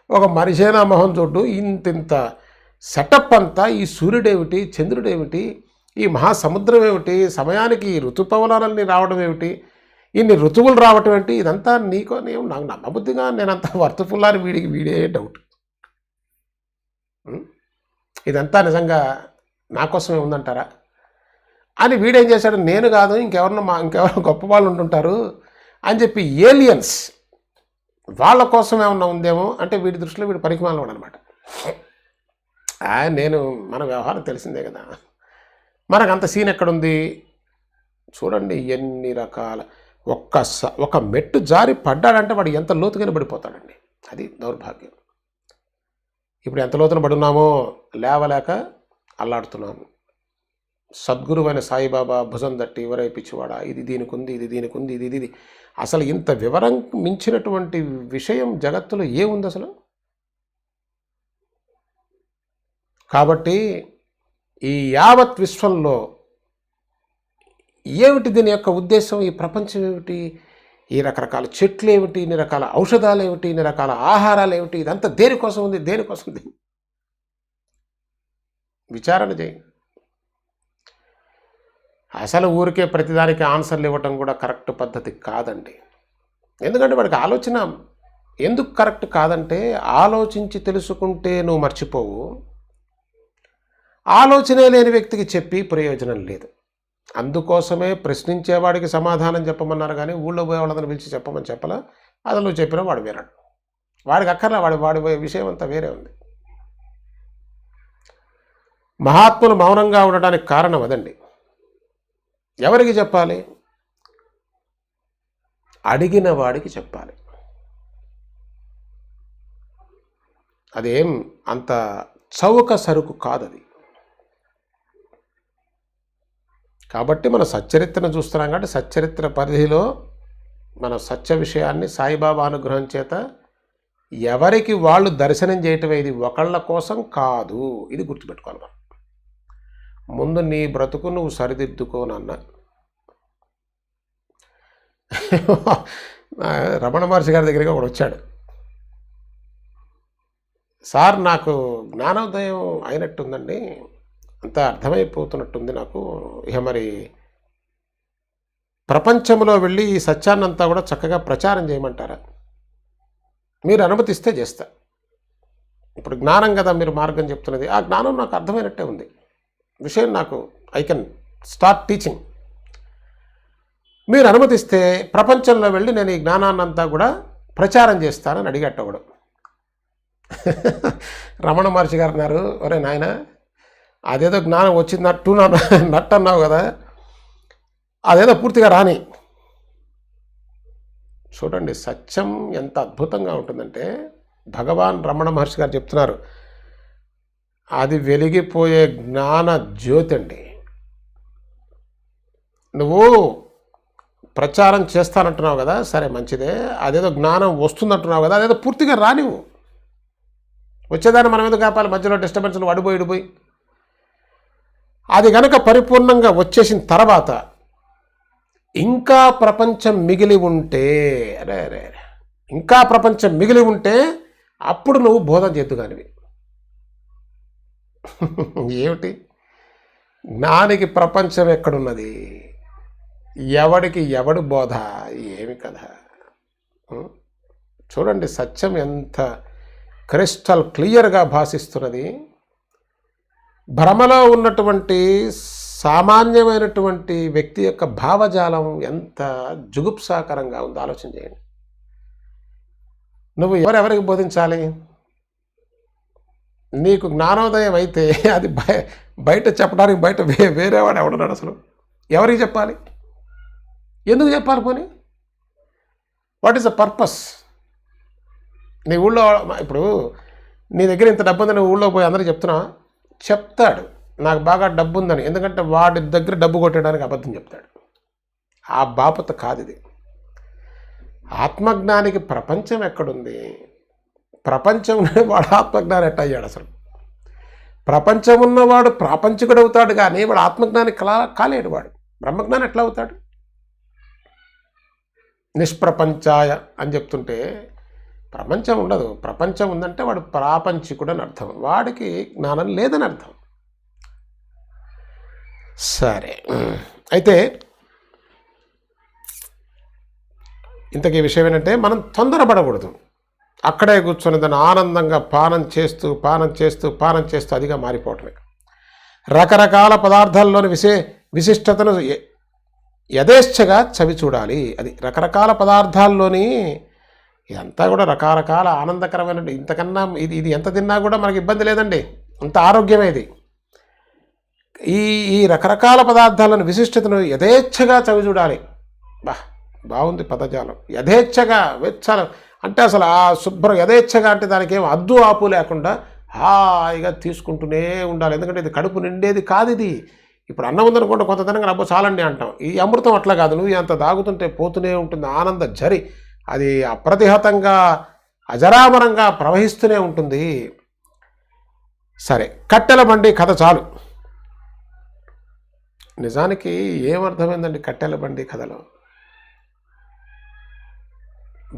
S1: ఒక మనిషేనా మొహం చూడ్డు, ఇంత సెటప్ అంతా, ఈ సూర్యుడేమిటి, చంద్రుడేమిటి, ఈ మహాసముద్రం ఏమిటి, సమయానికి ఋతుపవనాలన్నీ రావడం ఏమిటి, ఇన్ని ఋతువులు రావటం ఏంటి, ఇదంతా నాకు నమ్మబుద్ధిగా నేనంతా వర్త్ఫుల్ అని వీడే డౌట్. ఇదంతా నిజంగా నా కోసమే ఉందంటారా అని వీడేం చేశాడు, నేను కాదు ఇంకెవరో గొప్ప వాళ్ళు ఉంటుంటారు అని చెప్పి ఏలియన్స్ వాళ్ళ కోసం ఏమన్నా ఉందేమో అంటే వీడి దృష్టిలో వీడు పరిమాణం అనమాట. మన వ్యవహారం తెలిసిందే కదా, మనకు అంత సీన్ ఎక్కడుంది చూడండి. ఎన్ని రకాల ఒక మెట్టు జారి పడ్డాడంటే వాడు ఎంత లోతుగానే పడిపోతాడండి. అది దౌర్భాగ్యం. ఇప్పుడు ఎంత లోతున పడున్నామో లేవలేక అల్లాడుతున్నాము. సద్గురువైన సాయిబాబా భుజం తట్టి ఎవరై పిచ్చివాడా, ఇది దీనికి ఉంది, ఇది దీనికి ఉంది, ఇది అసలు ఇంత వివరం మించినటువంటి విషయం జగత్తులో ఏముంది అసలు? కాబట్టి ఈ యావత్ విశ్వంలో ఏమిటి దీని యొక్క ఉద్దేశం, ఈ ప్రపంచం ఏమిటి, ఈ రకరకాల చెట్లు ఏమిటి, ఇన్ని రకాల ఔషధాలు ఏమిటి, ఇన్ని రకాల ఆహారాలు ఏమిటి, ఇదంతా దేనికోసం ఉంది, దేనికోసం ఉంది విచారణ చేయి. అసలు ఊరికే ప్రతిదానికి ఆన్సర్లు ఇవ్వటం కూడా కరెక్ట్ పద్ధతి కాదండి. ఎందుకంటే వాడికి ఆలోచన ఎందుకు కరెక్ట్ కాదంటే, ఆలోచించి తెలుసుకుంటే నువ్వు మర్చిపోవు, ఆలోచనే లేని వ్యక్తికి చెప్పి ప్రయోజనం లేదు. అందుకోసమే ప్రశ్నించేవాడికి సమాధానం చెప్పమన్నారు కానీ ఊళ్ళో పోయే వాళ్ళని పిలిచి చెప్పమని చెప్పలా. అసలు నువ్వు చెప్పినా వాడు వినడు, వాడికి అక్కర్లా, వాడి విషయం అంతా వేరే ఉంది. మహాత్ములు మౌనంగా ఉండడానికి కారణం అదండి. ఎవరికి చెప్పాలి? అడిగిన వాడికి చెప్పాలి. అదేం అంత చౌక సరుకు కాదది. కాబట్టి మన సచ్చరిత్రను చూస్తున్నాం కాబట్టి సచ్చరిత్ర పరిధిలో మన సత్య విషయాన్ని సాయిబాబా అనుగ్రహం చేత ఎవరికి వాళ్ళు దర్శనం చేయటమే. ఇది ఒకళ్ళ కోసం కాదు, ఇది గుర్తుపెట్టుకోవాలి మనం. ముందు నీ బ్రతుకు నువ్వు సరిదిద్దుకోనన్న రమణ మహర్షి గారి దగ్గరికి ఒకడు వచ్చాడు. సార్ నాకు జ్ఞానోదయం అయినట్టుందండి, అంతా అర్థమైపోతున్నట్టుంది నాకు, ఇక మరి ప్రపంచంలో వెళ్ళి ఈ సత్యాన్నంతా కూడా చక్కగా ప్రచారం చేయమంటారా? మీరు అనుమతిస్తే చేస్తా. ఇప్పుడు జ్ఞానం కదా మీరు మార్గం చెప్తున్నది, ఆ జ్ఞానం నాకు అర్థమైనట్టే ఉంది, విషయం నాకు ఐ కెన్ స్టార్ట్ టీచింగ్. మీరు అనుమతిస్తే ప్రపంచంలో వెళ్ళి నేను ఈ జ్ఞానాన్నంతా కూడా ప్రచారం చేస్తానని అడిగట్ట కూడా. రమణ మహర్షి గారు అన్నారు, ఒరే నాయన అదేదో జ్ఞానం వచ్చిందట్టు నట్టు అన్నావు కదా, అదేదో పూర్తిగా రాని. చూడండి సత్యం ఎంత అద్భుతంగా ఉంటుందంటే, భగవాన్ రమణ మహర్షి గారు చెప్తున్నారు, అది వెలిగిపోయే జ్ఞాన జ్యోతి అండి. నువ్వు ప్రచారం చేస్తానంటున్నావు కదా, సరే మంచిదే, అదేదో జ్ఞానం వస్తుందంటున్నావు కదా, అదేదో పూర్తిగా రానివ్వు. వచ్చేదాన్ని మనం ఎందుకు కాపాలి, మధ్యలో డిస్టర్బెన్స్లు అడిపోయి. అది కనుక పరిపూర్ణంగా వచ్చేసిన తర్వాత ఇంకా ప్రపంచం మిగిలి ఉంటే, అరే ఇంకా ప్రపంచం మిగిలి ఉంటే అప్పుడు నువ్వు బోధన చేద్దుగానివి. ఏమిటి జ్ఞానికి ప్రపంచం ఎక్కడున్నది, ఎవడికి ఎవడు బోధ, ఏమి కదా. చూడండి సత్యం ఎంత క్రిస్టల్ క్లియర్గా భాషిస్తున్నది. భ్రమలో ఉన్నటువంటి సామాన్యమైనటువంటి వ్యక్తి యొక్క భావజాలం ఎంత జుగుప్సాకరంగా ఉందో ఆలోచన చేయండి. నువ్వు ఎవరెవరికి బోధించాలి? నీకు జ్ఞానోదయం అయితే అది బయట చెప్పడానికి బయట వేరేవాడు ఎవడున్నాడు అసలు? ఎవరికి చెప్పాలి? ఎందుకు చెప్పాలి? పోనీ వాట్ ఈస్ ద పర్పస్? నీ ఊళ్ళో ఇప్పుడు నీ దగ్గర ఇంత డబ్బు ఉందని ఊళ్ళో పోయి అందరికీ చెప్తాడు నాకు బాగా డబ్బు ఉందని, ఎందుకంటే వాడి దగ్గర డబ్బు కొట్టడానికి అబద్ధం చెప్తాడు. ఆ బాపత కాదు ఇది. ఆత్మజ్ఞానికి ప్రపంచం ఎక్కడుంది? ప్రపంచంలో వాడు ఆత్మజ్ఞానం ఎట్ట అయ్యాడు అసలు? ప్రపంచం ఉన్నవాడు ప్రాపంచికుడు అవుతాడు, కానీ వాడు ఆత్మజ్ఞాని కాలేడు. వాడు బ్రహ్మజ్ఞానం ఎట్లా అవుతాడు? నిష్ప్రపంచాయ అని చెప్తుంటే ప్రపంచం ఉండదు. ప్రపంచం ఉందంటే వాడు ప్రాపంచికుడు అని అర్థం, వాడికి జ్ఞానం లేదని అర్థం. సరే, అయితే ఇంతకీ విషయం ఏంటంటే, మనం తొందరపడకూడదు. అక్కడే కూర్చొని దాన్ని ఆనందంగా పానం చేస్తూ అదిగా మారిపోవటమే. రకరకాల పదార్థాల్లోని విశిష్టతను యథేచ్ఛగా చవి చూడాలి. అది రకరకాల పదార్థాల్లోని ఇదంతా కూడా రకరకాల ఆనందకరమైన, ఇంతకన్నా ఇది ఎంత తిన్నా కూడా మనకి ఇబ్బంది లేదండి, అంత ఆరోగ్యమే ఇది. ఈ రకరకాల పదార్థాలను విశిష్టతను యథేచ్ఛగా చవి చూడాలి. బాగుంది పదజాలం. యథేచ్ఛగా వెచ్చాలి అంటే అసలు ఆ శుభ్రం యథేచ్ఛగా అంటే దానికి ఏం అద్దు ఆపు లేకుండా హాయిగా తీసుకుంటూనే ఉండాలి. ఎందుకంటే ఇది కడుపు నిండేది కాదు. ఇది ఇప్పుడు అన్నం ఉందనుకుంటే కొంత తినగా అబ్బో చాలండి అంటాం. ఈ అమృతం అట్లా కాదు, నువ్వు అంత దాగుతుంటే పోతూనే ఉంటుంది ఆనంద జరి, అది అప్రతిహతంగా అజరామరంగా ప్రవహిస్తూనే ఉంటుంది. సరే, కట్టెల బండి కథ చాలు. నిజానికి ఏమర్థమైందండి కట్టెల బండి కథలో?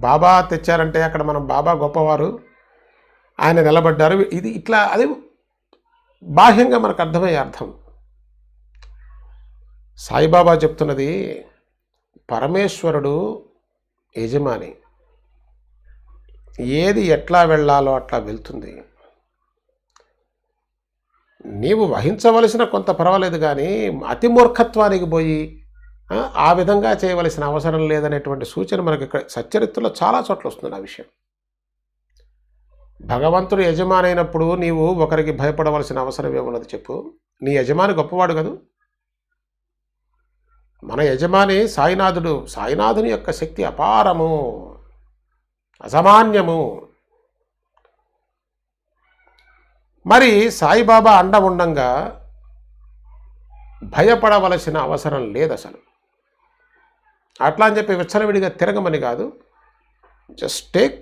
S1: బాబా తెచ్చారంటే అక్కడ మనం బాబా గొప్పవారు, ఆయన నిలబడ్డారు, ఇది ఇట్లా అది బాహ్యంగా మనకు అర్థమయ్యే అర్థం. సాయిబాబా చెప్తున్నది, పరమేశ్వరుడు యజమాని, ఏది ఎట్లా వెళ్ళాలో అట్లా వెళ్తుంది. నీవు వహించవలసిన కొంత పర్వాలేదు, కానీ అతి మూర్ఖత్వానికి పోయి ఆ విధంగా చేయవలసిన అవసరం లేదనేటువంటి సూచన మనకి ఇక్కడ సచ్చరిత్రలో చాలా చోట్ల వస్తుంది ఆ విషయం. భగవంతుడు యజమాని అయినప్పుడు నీవు ఒకరికి భయపడవలసిన అవసరం ఏమున్నది చెప్పు? నీ యజమాని గొప్పవాడు కదూ. మన యజమాని సాయినాథుడు. సాయినాథుని యొక్క శక్తి అపారము, అసామాన్యము. మరి సాయిబాబా అండ ఉండంగా భయపడవలసిన అవసరం లేదు అసలు. అట్లా అని చెప్పి విచ్చలవిడిగా తిరగమని కాదు. Just take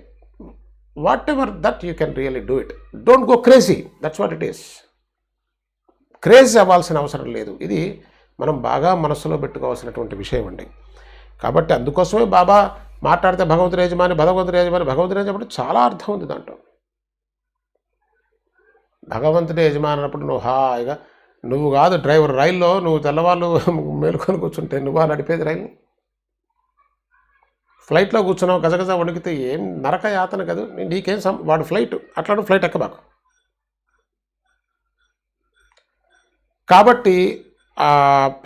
S1: what ever that you can really do it. Don't go crazy, that's what it is. Crazy అవ్వాల్సిన అవసరం లేదు. ఇది మనం బాగా మనసులో పెట్టుకోవాల్సినటువంటి విషయం అండి. కాబట్టి అందుకోసమే బాబా మాట్లాడితే భగవంతుడు యజమాని అంటే చాలా అర్థం ఉంది దాంట్లో. భగవంతుడే యజమాని అన్నప్పుడు నువ్వు హాయిగా, నువ్వు కాదు డ్రైవర్, రైల్లో నువ్వు తెల్లవాళ్ళు మేలుకొని కూర్చుంటే నువ్వు నడిపేది రైలు. ఫ్లైట్లో కూర్చున్నావు, గజగజ వణికితే ఏం నరక యాతన కదా, నీకేం వాడు ఫ్లైట్, అట్లా ఫ్లైట్ ఎక్కబాకు. కాబట్టి ఆ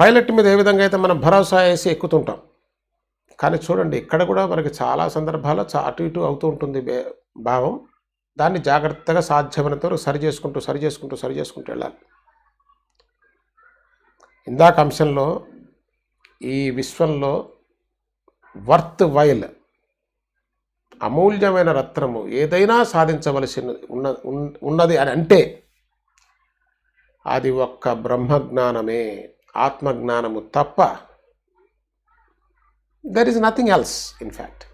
S1: పైలట్ మీద ఏ విధంగా అయితే మనం భరోసా వేసి ఎక్కుతుంటాం, కానీ చూడండి ఇక్కడ కూడా మనకి చాలా సందర్భాల్లో అటు ఇటు అవుతూ ఉంటుంది భావం. దాన్ని జాగ్రత్తగా సాధ్యమైనంత వరకు సరి చేసుకుంటూ వెళ్ళాలి. ఇందాక అంశంలో ఈ విశ్వంలో వర్త్ వైల్ అమూల్యమైన రత్నము ఏదైనా సాధించవలసి ఉన్నది అని అంటే అది ఒక్క బ్రహ్మజ్ఞానమే, ఆత్మజ్ఞానము తప్ప. There is nothing else in fact.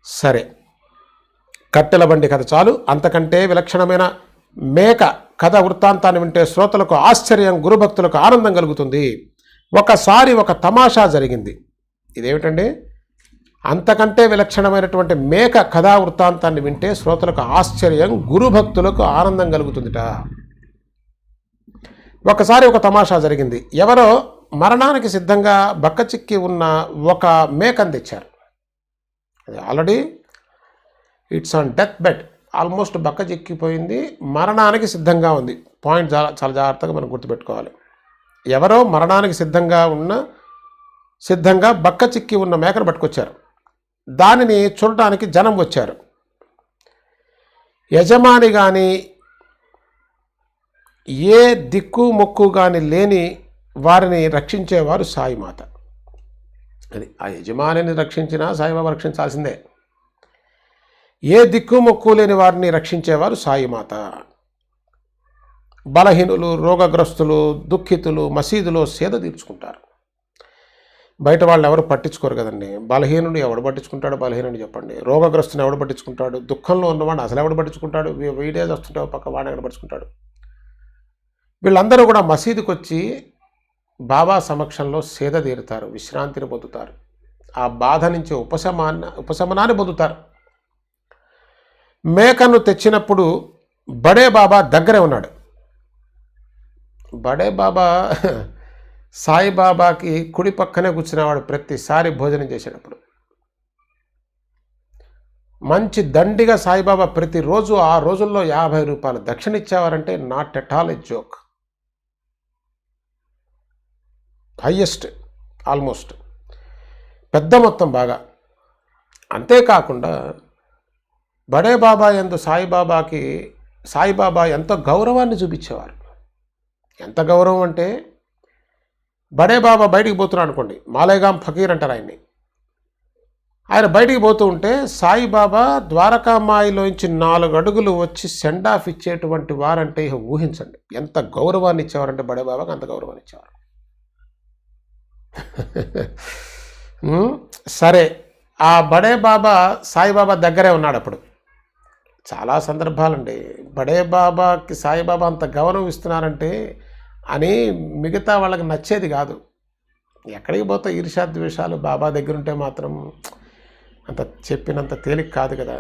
S1: సరే, కట్టెల బండి కథ చాలు. అంతకంటే విలక్షణమైన మేక కథ వృత్తాంతాన్ని వింటే శ్రోతలకు ఆశ్చర్యం, గురుభక్తులకు ఆనందం కలుగుతుంది. ఒకసారి ఒక తమాషా జరిగింది. ఇదేమిటండి? అంతకంటే విలక్షణమైనటువంటి మేక కథా వృత్తాంతాన్ని వింటే శ్రోతలకు ఆశ్చర్యం, గురుభక్తులకు ఆనందం కలుగుతుందిట. ఒకసారి ఒక తమాషా జరిగింది. ఎవరో మరణానికి సిద్ధంగా బక్కచిక్కి ఉన్న ఒక మేకను తెచ్చారు. అది already it's on death bed, almost బక్కచిక్కిపోయింది, మరణానికి సిద్ధంగా ఉంది. పాయింట్ చాలా జాగ్రత్తగా మనం గుర్తుపెట్టుకోవాలి. ఎవరో మరణానికి సిద్ధంగా బక్కచిక్కి ఉన్న మేకను పట్టుకొచ్చారు. దానిని చూడటానికి జనం వచ్చారు. యజమాని కానీ ఏ దిక్కు మొక్కు కానీ లేని వారిని రక్షించేవారు సాయిమాత. అది ఆ యజమానిని రక్షించినా సాయిబాబా రక్షించాల్సిందే. ఏ దిక్కు మొక్కు లేని వారిని రక్షించేవారు సాయిమాత. బలహీనులు, రోగగ్రస్తులు, దుఃఖితులు మసీదులో సేద తీర్చుకుంటారు. బయట వాళ్ళు ఎవరు పట్టించుకోరు కదండి. బలహీనుడు ఎవడు పట్టించుకుంటాడు? బలహీనుడు చెప్పండి. రోగగ్రస్తుని ఎవడు పట్టించుకుంటాడు? దుఃఖంలో ఉన్నవాడిని అసలు ఎవడు పట్టించుకుంటాడు? వీడియోస్ వస్తుంటావు పక్క వాడిని ఎక్కడ పట్టించుకుంటాడు? వీళ్ళందరూ కూడా మసీదుకి వచ్చి బాబా సమక్షంలో సేద తీరుతారు, విశ్రాంతిని పొందుతారు, ఆ బాధ నుంచి ఉపశమనాన్ని పొందుతారు. మేకను తెచ్చినప్పుడు బడే బాబా దగ్గరే ఉన్నాడు. బడే బాబా సాయిబాబాకి కుడి పక్కనే కూర్చునేవాడు ప్రతిసారి భోజనం చేసేటప్పుడు. మంచి దండిగా సాయిబాబా ప్రతిరోజు ఆ రోజుల్లో 50 రూపాయలు దక్షిణ ఇచ్చేవారంటే not at all a joke. Highest, almost పెద్ద మొత్తం బాగా. అంతేకాకుండా బడే బాబా యందు సాయిబాబా ఎంతో గౌరవాన్ని చూపించేవారు. ఎంత గౌరవం అంటే, బడే బాబా బయటికి పోతున్నాడు అనుకోండి, మాలేగాం ఫకీర్ అంటారు ఆయన్ని. ఆయన బయటికి పోతూ ఉంటే సాయిబాబా ద్వారకామాయిలోంచి 4 అడుగులు వచ్చి సెండ్ ఆఫ్ ఇచ్చేటువంటి వారంటే ఊహించండి. ఎంత గౌరవాన్ని ఇచ్చేవారంటే బడే బాబాకి అంత గౌరవాన్ని ఇచ్చేవారు. సరే, ఆ బడే బాబా సాయిబాబా దగ్గరే ఉన్నాడు అప్పుడు. చాలా సందర్భాలండి బడే బాబాకి సాయిబాబా అంత గౌరవం ఇస్తున్నారంటే అని మిగతా వాళ్ళకి నచ్చేది కాదు. ఎక్కడికి పోతే ఈర్ష్యాద్వేషాలు బాబా దగ్గర ఉంటే మాత్రం అంత చెప్పినంత తేలిక కాదు కదా.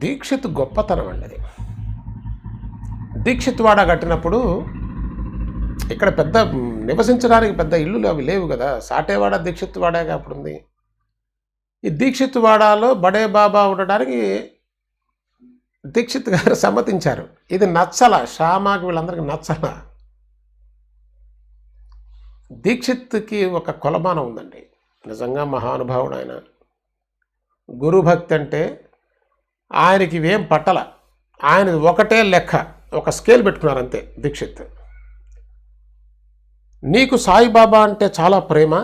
S1: దీక్షిత్ గొప్పతనం అండి అది. దీక్షిత్ వాడ కట్టినప్పుడు ఇక్కడ పెద్ద నివసించడానికి పెద్ద ఇల్లులు అవి లేవు కదా. సాటేవాడ దీక్షిత్ వాడగా అప్పుడు ఉంది. ఈ దీక్షిత్ వాడాలో బడే బాబా ఉండడానికి దీక్షిత్ గారు సమ్మతించారు. ఇది నచ్చల, షామాకి వీళ్ళందరికీ నచ్చల. దీక్షిత్కి ఒక కొలమానం ఉందండి. నిజంగా మహానుభావుడు ఆయన. గురుభక్తి అంటే ఆయనకి ఇవేం పట్టల. ఆయనది ఒకటే లెక్క, ఒక స్కేల్ పెట్టుకున్నారు అంతే. దీక్షిత్, నీకు సాయిబాబా అంటే చాలా ప్రేమ,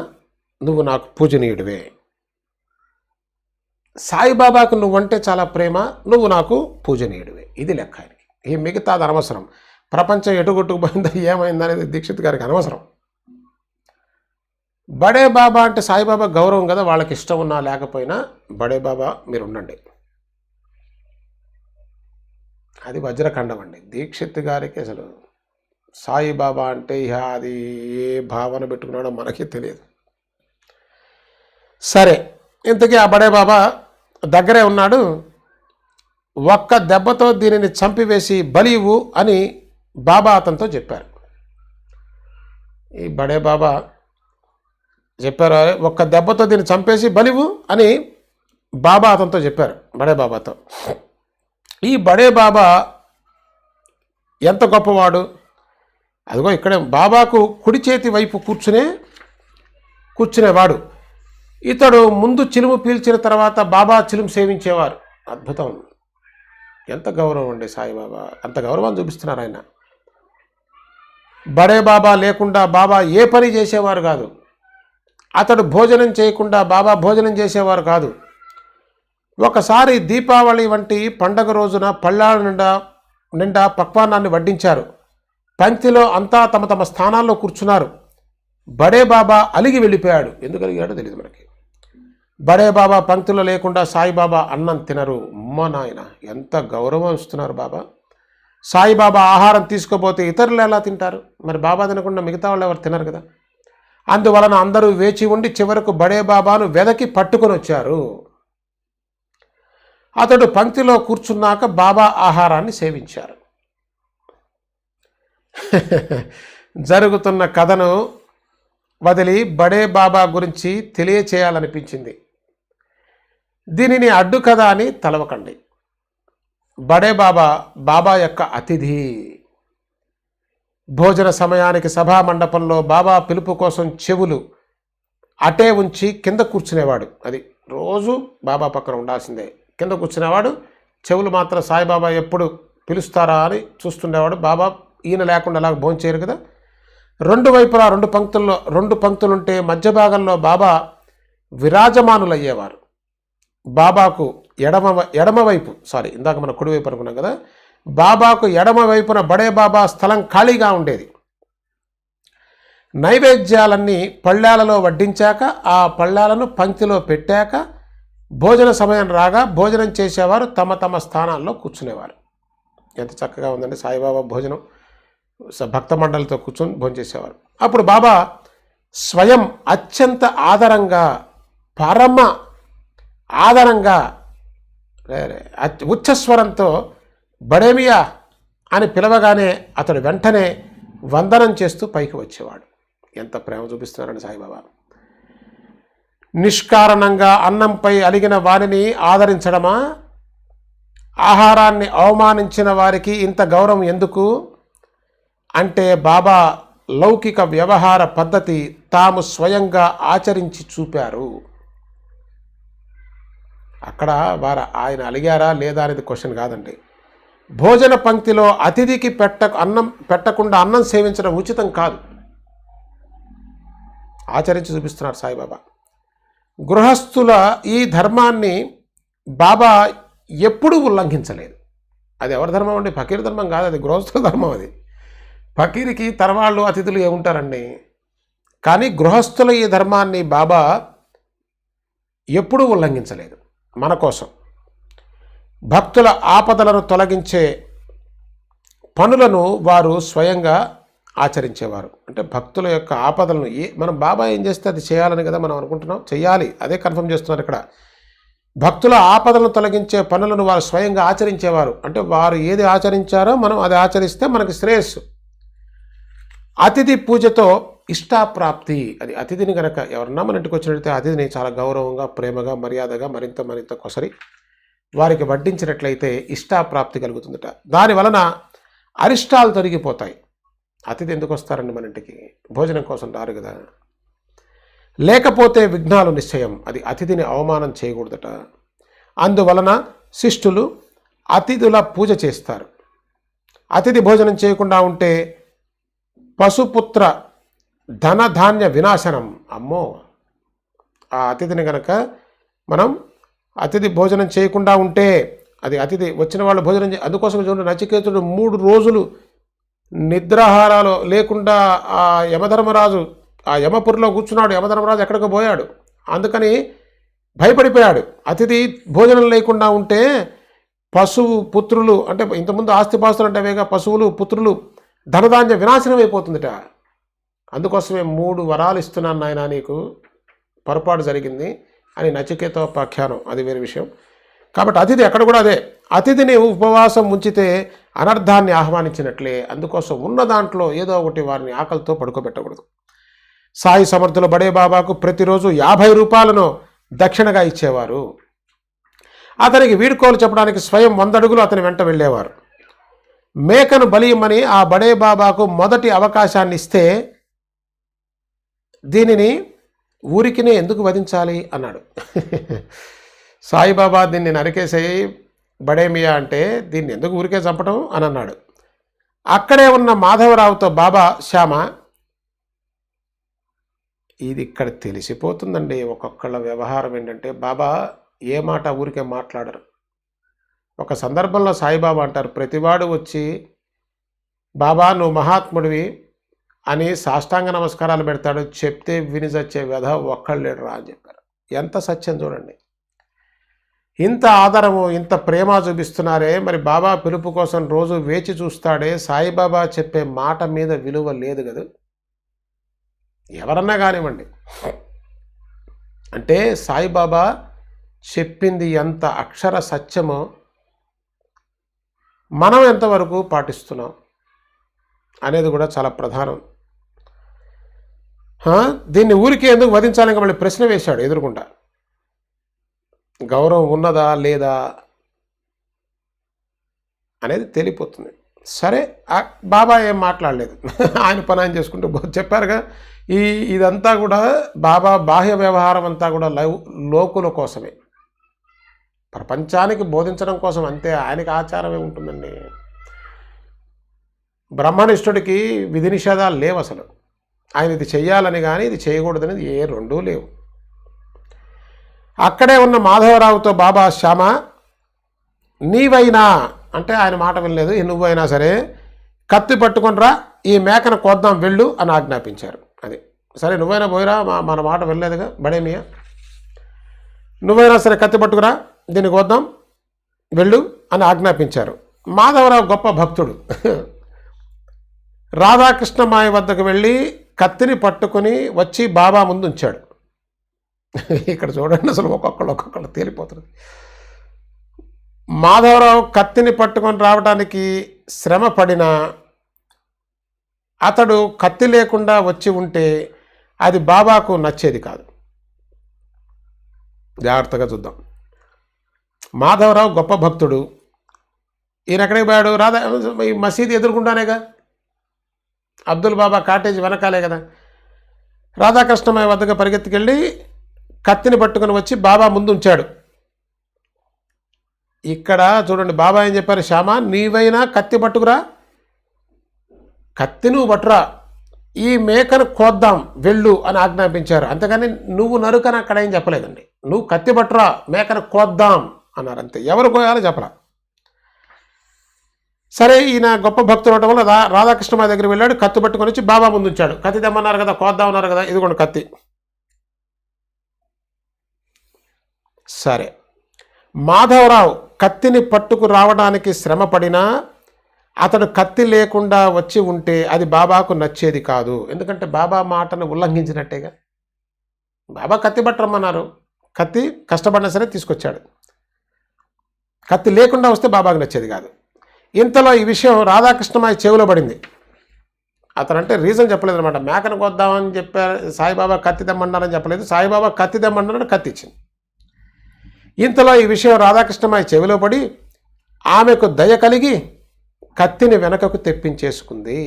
S1: నువ్వు నాకు పూజనీయుడివే. సాయిబాబాకు నువ్వంటే చాలా ప్రేమ, నువ్వు నాకు పూజనీయుడివే. ఇది లెక్క ఆయనకి. ఈ మిగతాది అనవసరం. ప్రపంచం ఎటుగొట్టుకుపోయిందో ఏమైందనేది దీక్షిత్ గారికి అనవసరం. బడే బాబా అంటే సాయిబాబా గౌరవం కదా, వాళ్ళకి ఇష్టం ఉన్నా లేకపోయినా బడే బాబా మీరు ఉండండి. అది వజ్రఖండం అండి. దీక్షిత్ గారికి అసలు సాయిబాబా అంటే ఇహ అది ఏ భావన పెట్టుకున్నాడో మనకి తెలియదు. సరే, ఇంతకీ ఆ బడే బాబా దగ్గరే ఉన్నాడు. ఒక్క దెబ్బతో దీనిని చంపివేసి బలివు అని బాబా అతనితో చెప్పారు. ఈ బడే బాబా చెప్పారు, ఒక్క దెబ్బతో దీన్ని చంపేసి బలివు అని బాబా అతనితో చెప్పారు, బడే బాబాతో. ఈ బడే బాబా ఎంత గొప్పవాడు! అదిగో ఇక్కడే బాబాకు కుడి చేతి వైపు కూర్చునేవాడు. ఇతడు ముందు చిలుము పీల్చిన తర్వాత బాబా చిలుము సేవించేవారు. అద్భుతం! ఎంత గౌరవం అండి సాయిబాబా! అంత గౌరవాన్ని చూపిస్తున్నారు ఆయన. బడే బాబా లేకుండా బాబా ఏ పని చేసేవారు కాదు. అతడు భోజనం చేయకుండా బాబా భోజనం చేసేవారు కాదు. ఒకసారి దీపావళి వంటి పండగ రోజున పళ్ళాల నిండా పక్వాన్నాన్ని వడ్డించారు. పంక్తిలో అంతా తమ తమ స్థానాల్లో కూర్చున్నారు. బడే బాబా అలిగి వెళ్ళిపోయాడు. ఎందుకు అలిగాడో తెలియదు మనకి. బడే బాబా పంక్తిలో లేకుండా సాయిబాబా అన్నం తినరు. అమ్మ నాయన, ఎంత గౌరవం ఇస్తున్నారు బాబా. సాయిబాబా ఆహారం తీసుకోపోతే ఇతరులు ఎలా తింటారు? మరి బాబా తినకుండా మిగతా వాళ్ళు ఎవరు తినరు కదా. అందువలన అందరూ వేచి ఉండి చివరకు బడే బాబాను వెదకి పట్టుకొని వచ్చారు. అతడు పంక్తిలో కూర్చున్నాక బాబా ఆహారాన్ని సేవించారు. జరుగుతున్న కథను వదిలి బడే బాబా గురించి తెలియచేయాలనిపించింది. దీనిని అడ్డు కథ అని తలవకండి. బడే బాబా బాబా యొక్క అతిథి. భోజన సమయానికి సభా మండపంలో బాబా పిలుపు కోసం చెవులు అటే ఉంచి కింద కూర్చునేవాడు. అది రోజు బాబా పక్కన ఉండాల్సిందే. కింద కూర్చునేవాడు, చెవులు మాత్రం సాయిబాబా ఎప్పుడు పిలుస్తారా అని చూస్తుండేవాడు. బాబా ఈయన లేకుండా అలాగ భోంచేయరు కదా. రెండు వైపులా రెండు పంక్తులుంటే మధ్య భాగంలో బాబా విరాజమానులయ్యేవారు. బాబాకు ఇందాక మనం కుడివైపు అనుకున్నాం కదా, బాబాకు ఎడమ వైపున బడే బాబా స్థలం ఖాళీగా ఉండేది. నైవేద్యాలన్నీ పళ్ళాలలో వడ్డించాక ఆ పళ్ళాలను పంక్తిలో పెట్టాక భోజన సమయం రాగా భోజనం చేసేవారు తమ తమ స్థానాల్లో కూర్చునేవారు. ఎంత చక్కగా ఉందండి సాయిబాబా భోజనం. భక్త మండలితో కూర్చొని భోజనం చేసేవారు. అప్పుడు బాబా స్వయం అత్యంత ఆదరంగా, పరమ ఆదరంగా ఉచ్చస్వరంతో బడేమియా అని పిలవగానే అతడు వెంటనే వందనం చేస్తూ పైకి వచ్చేవాడు. ఎంత ప్రేమ చూపిస్తున్నారండి సాయిబాబా. నిష్కారణంగా అన్నంపై అలిగిన వారిని ఆదరించడమా? ఆహారాన్ని అవమానించిన వారికి ఇంత గౌరవం ఎందుకు అంటే, బాబా లౌకిక వ్యవహార పద్ధతి తాము స్వయంగా ఆచరించి చూపారు. అక్కడ ఆయన అలిగారా లేదా అనేది క్వశ్చన్ కాదండి. భోజన పంక్తిలో అతిథికి పెట్టకుండా అన్నం సేవించడం ఉచితం కాదు. ఆచరించి చూపిస్తున్నారు సాయిబాబా. గృహస్థుల ఈ ధర్మాన్ని బాబా ఎప్పుడూ ఉల్లంఘించలేదు. అది ఎవరి ధర్మం అండి? ఫకీర్ ధర్మం కాదు, అది గృహస్థుల ధర్మం. అది ఫకీరికి తరవాళ్ళు అతిథులు ఏముంటారండి. కానీ గృహస్థుల ఈ ధర్మాన్ని బాబా ఎప్పుడూ ఉల్లంఘించలేదు. మన కోసం భక్తుల ఆపదలను తొలగించే పనులను వారు స్వయంగా ఆచరించేవారు. అంటే భక్తుల యొక్క ఆపదలను మనం బాబా ఏం చేస్తే అది చేయాలని కదా మనం అనుకుంటున్నాం. చెయ్యాలి, అదే కన్ఫర్మ్ చేస్తున్నారు ఇక్కడ. భక్తుల ఆపదలను తొలగించే పనులను వారు స్వయంగా ఆచరించేవారు. అంటే వారు ఏది ఆచరించారో మనం అది ఆచరిస్తే మనకి శ్రేయస్సు. అతిథి పూజతో ఇష్టాప్రాప్తి. అది అతిథిని కనుక ఎవరన్నా మన ఇంటికి వచ్చినట్లయితే అతిథిని చాలా గౌరవంగా, ప్రేమగా, మర్యాదగా మరింత కొసరి వారికి వడ్డించినట్లయితే ఇష్టాప్రాప్తి కలుగుతుందట. దానివలన అరిష్టాలు తొలగిపోతాయి. అతిథి ఎందుకు వస్తారండి మన ఇంటికి? భోజనం కోసం రారు కదా. లేకపోతే విఘ్నాలు నిశ్చయం. అది అతిథిని అవమానం చేయకూడదట. అందువలన శిష్టులు అతిథుల పూజ చేస్తారు. అతిథి భోజనం చేయకుండా ఉంటే పశుపుత్ర ధనధాన్య వినాశనం. అమ్మో, ఆ అతిథిని కనుక మనం అతిథి భోజనం చేయకుండా ఉంటే, అది అతిథి వచ్చిన వాళ్ళు భోజనం అందుకోసం చూడండి, నచికేతుడు 3 రోజులు నిద్రాహారాలు లేకుండా ఆ యమధర్మరాజు ఆ యమపురిలో కూర్చున్నాడు. యమధర్మరాజు ఎక్కడికో పోయాడు, అందుకని భయపడిపోయాడు. అతిథి భోజనం లేకుండా ఉంటే పశువు పుత్రులు, అంటే ఇంతకుముందు ఆస్తిపాస్తులు అంటే వేగా పశువులు పుత్రులు ధనధాన్య వినాశనం అయిపోతుందిట. అందుకోసమే 3 వరాలు ఇస్తున్నాను నాయన, నీకు పొరపాటు జరిగింది అని నచికేతోపాఖ్యానం, అది వేరే విషయం. కాబట్టి అతిథి అక్కడ కూడా అదే, అతిథిని ఉపవాసం ఉంచితే అనర్థాన్ని ఆహ్వానించినట్లే. అందుకోసం ఉన్న దాంట్లో ఏదో ఒకటి వారిని ఆకలితో పడుకోబెట్టకూడదు. సాయి సమర్థుల బడే బాబాకు ప్రతిరోజు 50 రూపాయలను దక్షిణగా ఇచ్చేవారు. అతనికి వీడ్కోలు చెప్పడానికి స్వయం 100 అడుగులు అతని వెంట వెళ్ళేవారు. మేకను బలియమని ఆ బడే బాబాకు మొదటి అవకాశాన్ని ఇస్తే దీనిని ఊరికినే ఎందుకు వధించాలి అన్నాడు. సాయిబాబా దీన్ని నరికేసేయి బడేమియా అంటే దీన్ని ఎందుకు ఊరికే చంపటం అని అన్నాడు. అక్కడే ఉన్న మాధవరావుతో బాబా, శ్యామ, ఇది ఇక్కడ తెలిసిపోతుందండి ఒక్కొక్కళ్ళ వ్యవహారం ఏంటంటే, బాబా ఏ మాట ఊరికే మాట్లాడరు. ఒక సందర్భంలో సాయిబాబా అంటారు, ప్రతివాడు వచ్చి బాబా నువ్వు మహాత్ముడివి అని సాష్టాంగ నమస్కారాలు పెడతాడు, చెప్తే విని చచ్చే వ్యధ ఒక్కళ్ళు లేడురా అని చెప్పారు. ఎంత సత్యం చూడండి. ఇంత ఆదరము, ఇంత ప్రేమ చూపిస్తున్నారే, మరి బాబా పిలుపు కోసం రోజు వేచి చూస్తాడే, సాయిబాబా చెప్పే మాట మీద విలువ లేదు కదా. ఎవరన్నా కానివ్వండి, అంటే సాయిబాబా చెప్పింది ఎంత అక్షర సత్యమో మనం ఎంతవరకు పాటిస్తున్నాం అనేది కూడా చాలా ప్రధానం. దీన్ని ఊరికే ఎందుకు వధించాలని మళ్ళీ ప్రశ్న వేశాడు ఎదురుకుండా. గౌరవం ఉన్నదా లేదా అనేది తెలిపోతుంది. సరే, బాబా ఏం మాట్లాడలేదు, ఆయన పని ఆయన చేసుకుంటూ చెప్పారుగా. ఇదంతా కూడా బాబా బాహ్య వ్యవహారం అంతా కూడా లోకుల కోసమే, ప్రపంచానికి బోధించడం కోసం అంతే. ఆయనకి ఆచారమే ఉంటుందండి. బ్రహ్మనిష్ఠుడికి విధి నిషేధాలు లేవు అసలు. ఆయన ఇది చెయ్యాలని కానీ ఇది చేయకూడదనేది ఏ రెండూ లేవు. అక్కడే ఉన్న మాధవరావుతో బాబా, శ్యామ, నీవైనా అంటే ఆయన మాట వినలేదు, నువ్వైనా సరే కత్తి పట్టుకొనిరా, ఈ మేకను కోద్దాం వెళ్ళు అని ఆజ్ఞాపించారు. అది సరే, నువ్వైనా పోయిరా, మన మాట వెళ్ళలేదుగా బడేమియా, నువ్వైనా సరే కత్తి పట్టుకురా, దీన్ని కోద్దాం వెళ్ళు అని ఆజ్ఞాపించారు. మాధవరావు గొప్ప భక్తుడు. రాధాకృష్ణమాయ వద్దకు వెళ్ళి కత్తిని పట్టుకుని వచ్చి బాబా ముందు ఉంచాడు. ఇక్కడ చూడండి, అసలు ఒక్కొక్కళ్ళు తేలిపోతుంది. మాధవరావు కత్తిని పట్టుకొని రావడానికి శ్రమ పడినా అతడు కత్తి లేకుండా వచ్చి ఉంటే అది బాబాకు నచ్చేది కాదు. జాగ్రత్తగా చూద్దాం. మాధవరావు గొప్ప భక్తుడు. ఈయన ఎక్కడికి పోయాడు? ఈ మసీదు ఎదుర్కొంటానేగా, అబ్దుల్ బాబా కాటేజ్ వెనకాలే కదా. రాధాకృష్ణమయ్య వద్దకు పరిగెత్తుకెళ్ళి కత్తిని పట్టుకుని వచ్చి బాబా ముందు ఉంచాడు. ఇక్కడ చూడండి, బాబా ఏం చెప్పారు, శ్యామ, నీవైనా కత్తి పట్టుకురా, కత్తి నువ్వు పట్టురా, ఈ మేకను కోద్దాం వెళ్ళు అని ఆజ్ఞాపించారు. అంతేగాని నువ్వు నరుకని అక్కడ ఏం చెప్పలేదండి. నువ్వు కత్తి పట్టురా, మేకను కోద్దాం అన్నారు, అంతే. ఎవరు కోయాలో చెప్పరా. సరే, ఈయన గొప్ప భక్తులు అవడం వల్ల రాధాకృష్ణమయ్య దగ్గర వెళ్ళాడు, కత్తి పట్టుకొని వచ్చి బాబా ముందు ఉంచాడు. కత్తి తెమ్మన్నారు కదా, కోద్దాం అన్నారు కదా, ఇదిగోండి కత్తి. సరే, మాధవరావు కత్తిని పట్టుకు రావడానికి శ్రమ పడినా అతడు కత్తి లేకుండా వచ్చి ఉంటే అది బాబాకు నచ్చేది కాదు. ఎందుకంటే బాబా మాటను ఉల్లంఘించినట్టేగా. బాబా కత్తి పట్టరమ్మన్నారు, కత్తి కష్టపడినా సరే తీసుకొచ్చాడు. కత్తి లేకుండా వస్తే బాబాకు నచ్చేది కాదు. ఇంతలో ఈ విషయం రాధాకృష్ణమాయ చెవిలో పడింది. అతనంటే రీజన్ చెప్పలేదు అనమాట. మేకను కొద్దామని చెప్పారు, సాయిబాబా కత్తి తెమ్మన్నారని చెప్పలేదు. సాయిబాబా కత్తి తెమ్మన్నారని కత్తి ఇచ్చింది. ఇంతలో ఈ విషయం రాధాకృష్ణమాయ చెవిలో పడి ఆమెకు దయ కలిగి కత్తిని వెనకకు తెప్పించేసుకుంది.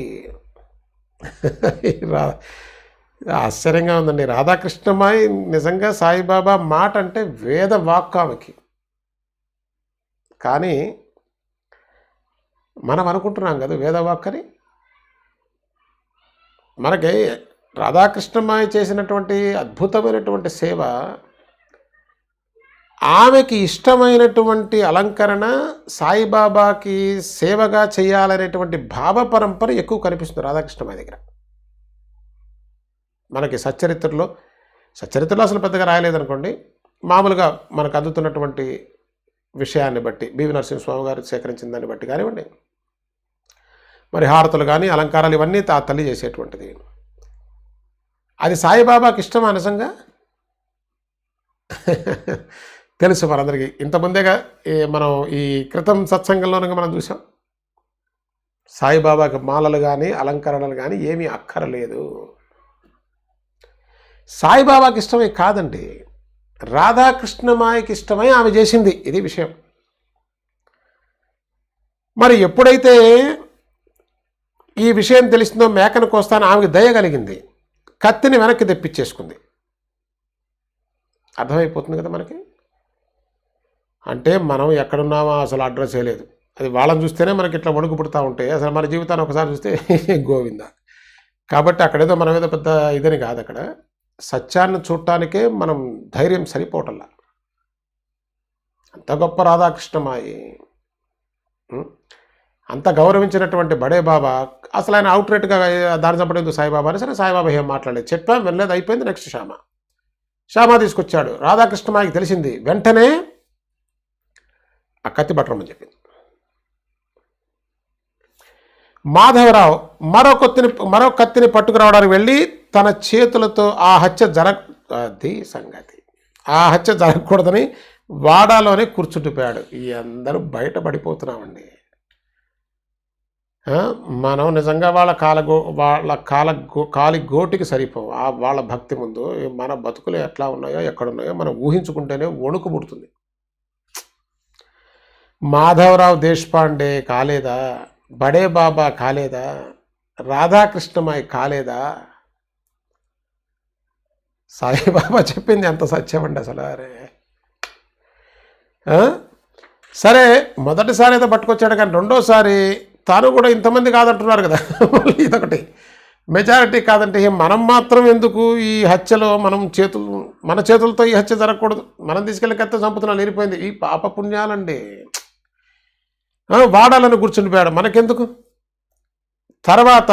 S1: ఆశ్చర్యంగా ఉందండి. రాధాకృష్ణమాయ నిజంగా సాయిబాబా మాట అంటే వేద వాక్కు ఆమెకి. కానీ మనం అనుకుంటున్నాం కదా వేదవాక్కని. మనకి రాధాకృష్ణమాయ చేసినటువంటి అద్భుతమైనటువంటి సేవ, ఆమెకి ఇష్టమైనటువంటి అలంకరణ సాయిబాబాకి సేవగా చేయాలనేటువంటి భావ పరంపర ఎక్కువ కనిపిస్తుంది రాధాకృష్ణమాయ దగ్గర. మనకి సచ్చరిత్రలో అసలు పెద్దగా రాయలేదనుకోండి, మామూలుగా మనకు అందుతున్నటువంటి విషయాన్ని బట్టి, బివి నరసింహస్వామి గారు సేకరించిన దాన్ని బట్టి కానివ్వండి, మరి హారతులు కానీ అలంకారాలు ఇవన్నీ తల్లి చేసేటువంటిది. అది సాయిబాబాకి ఇష్టమా నిజంగా? తెలుసు మనందరికీ. ఇంతకుముందేగా మనం ఈ క్రితం సత్సంగంలోనూ మనం చూసాం. సాయిబాబాకి మాలలు కానీ అలంకరణలు కానీ ఏమీ అక్కరలేదు. సాయిబాబాకి ఇష్టమే కాదండి, రాధాకృష్ణమాయకి ఇష్టమై ఆమె చేసింది. ఇది విషయం. మరి ఎప్పుడైతే ఈ విషయం తెలిసిందో మేకను కోస్తాను ఆమెకి దయ కలిగింది, కత్తిని వెనక్కి తెప్పించేసుకుంది. అర్థమైపోతుంది కదా మనకి. అంటే మనం ఎక్కడున్నామో అసలు అడ్రస్ లేదు. అది వాళ్ళని చూస్తేనే మనకి ఇట్లా వణుకు పుడుతూ ఉంటాయి. అసలు మన జీవితాన్ని ఒకసారి చూస్తే గోవింద. కాబట్టి అక్కడేదో మనం ఏదో పెద్ద ఇదని కాదు. అక్కడ సత్యాన్ని చూడటానికే మనం ధైర్యం సరిపోవటంలా. అంత గొప్ప రాధాకృష్ణమాయి, అంత గౌరవించినటువంటి బడే బాబా అసలు ఆయన అవుట్రేట్గా దాని చంపడం సాయిబాబా అని. సరే సాయిబాబా ఏం మాట్లాడలేదు, చెప్పాం, వెళ్ళలేదు, అయిపోయింది. నెక్స్ట్ శ్యామ తీసుకొచ్చాడు. రాధాకృష్ణమాయికి తెలిసింది, వెంటనే ఆ కత్తి పట్టమని చెప్పింది. మాధవరావు మరో కత్తిని పట్టుకురావడానికి వెళ్ళి తన చేతులతో ఆ హత్య జరగకూడదని వాడాలోనే కూర్చుండిపోయాడు. ఈ అందరూ బయటపడిపోతున్నామండి. మనం నిజంగా వాళ్ళ కాలి గోటికి సరిపోవు వాళ్ళ భక్తి ముందు. మన బతుకులు ఎట్లా ఉన్నాయో ఎక్కడున్నాయో మనం ఊహించుకుంటేనే వణుకు పుడుతుంది. మాధవరావు దేశపాండే కాలేదా, బడే బాబా కాలేదా, రాధాకృష్ణమాయి కాలేదా? సాయిబాబా చెప్పింది ఎంత సత్యం అండి అసలు. అరే సరే, మొదటిసారి అయితే పట్టుకొచ్చాడు, కానీ రెండోసారి తాను కూడా ఇంతమంది కాదంటున్నారు కదా, మళ్ళీ ఇదొకటి మెజారిటీ కాదంటే మనం మాత్రం ఎందుకు ఈ హత్యలో మన చేతులతో ఈ హత్య జరగకూడదు, మనం తీసుకెళ్ళి కత్తి చంపుతున్నా లేనిపోయింది. ఈ పాప పుణ్యాలండి. వాడాలని కూర్చుండిపోయాడు, మనకెందుకు. తర్వాత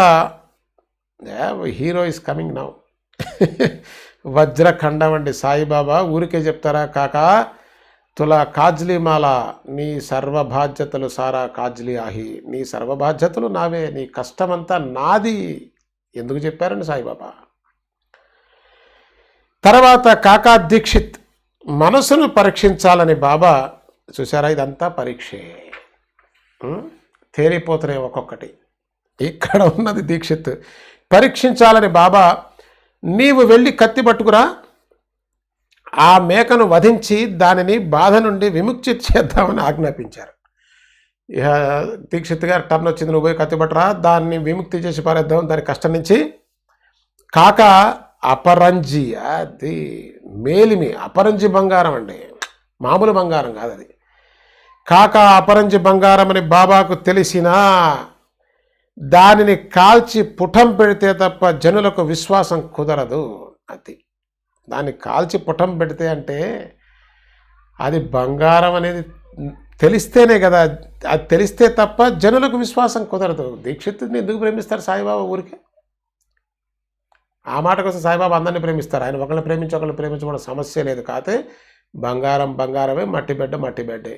S1: హీరో ఇస్ కమింగ్ నౌ. వజ్రఖండం అండి సాయిబాబా. ఊరికే చెప్తారా కాకా, తులా కాజ్లీ మాల, నీ సర్వబాధ్యతలు సారా కాజ్లీ ఆహి, నీ సర్వబాధ్యతలు నావే, నీ కష్టమంతా నాది. ఎందుకు చెప్పారండి సాయిబాబా. తర్వాత కాకా దీక్షిత్ మనసును పరీక్షించాలని బాబా. చూసారా, ఇదంతా పరీక్షే, తేలిపోతున్నాయి ఒక్కొక్కటి. ఇక్కడ ఉన్నది దీక్షిత్. పరీక్షించాలని బాబా, నీవు వెళ్ళి కత్తి పట్టుకురా, ఆ మేకను వధించి దానిని బాధ నుండి విముక్తి చేద్దామని ఆజ్ఞాపించారు. ఇక దీక్షిత్ గారు టర్న్ వచ్చింది, నువ్వు పోయి కత్తి పట్టురా, దాన్ని విముక్తి చేసి పారేద్దాం దాని కష్టం నుంచి. కాక అపరంజి, అది మేలిమి, అపరంజి బంగారం అండి, మామూలు బంగారం కాదు అది. కాక అపరంజి బంగారం అని బాబాకు తెలిసినా దానిని కాల్చి పుటం పెడితే తప్ప జనులకు విశ్వాసం కుదరదు. అది దాన్ని కాల్చి పుటం పెడితే అంటే అది బంగారం అనేది తెలిస్తేనే కదా, అది తెలిస్తే తప్ప జనులకు విశ్వాసం కుదరదు. దీక్షితుని ఎందుకు ప్రేమిస్తారు సాయిబాబా ఊరికే? ఆ మాట కోసం సాయిబాబా అందరినీ ప్రేమిస్తారు. ఆయన ఒకరిని ప్రేమించి ఒకరిని ప్రేమించడం సమస్య లేదు. కాకపోతే బంగారమే, మట్టి బిడ్డే.